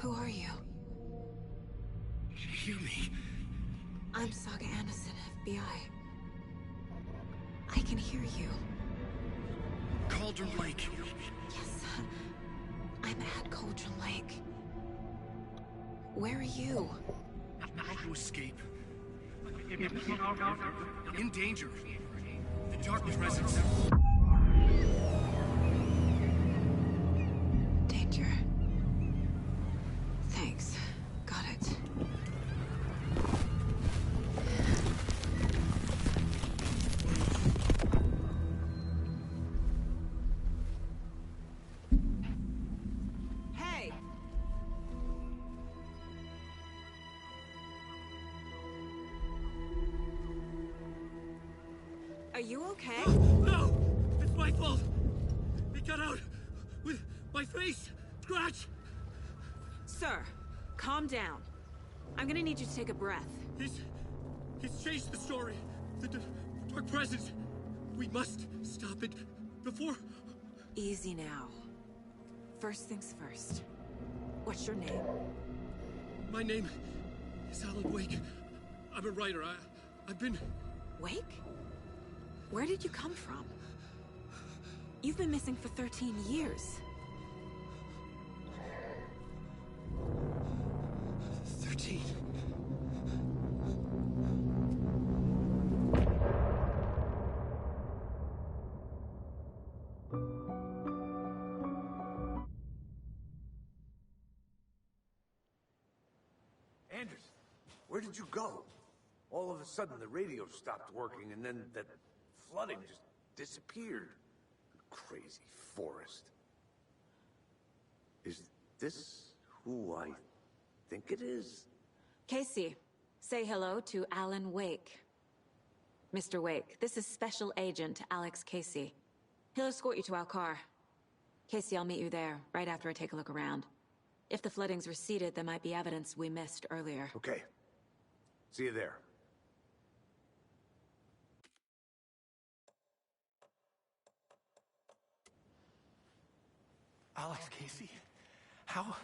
Who are you? Hear me. I'm Saga Anderson, FBI. I can hear you. Cauldron Lake. Yes, I'm at Cauldron Lake. Where are you? How to escape. In danger. The Dark Presence. Danger. Thanks. Got it. Hey! Are you okay? No! It's my fault! It got out with my face scratch! Sir, calm down. I'm gonna need you to take a breath. He's changed the story. The Dark Presence. We must stop it before... Easy now. First things first. What's your name? My name is Alan Wake. I'm a writer. I've been... Wake? Where did you come from? You've been missing for 13 years. 13. Anderson, where did you go? All of a sudden, the radio stopped working, and then that flooding just disappeared. Crazy forest. Is this who I think it is? Casey, say hello to Alan Wake. Mr. Wake, this is Special Agent Alex Casey. He'll escort you to our car. Casey, I'll meet you there, right after I take a look around. If the flooding's receded, there might be evidence we missed earlier. Okay. See you there. Alex Casey? How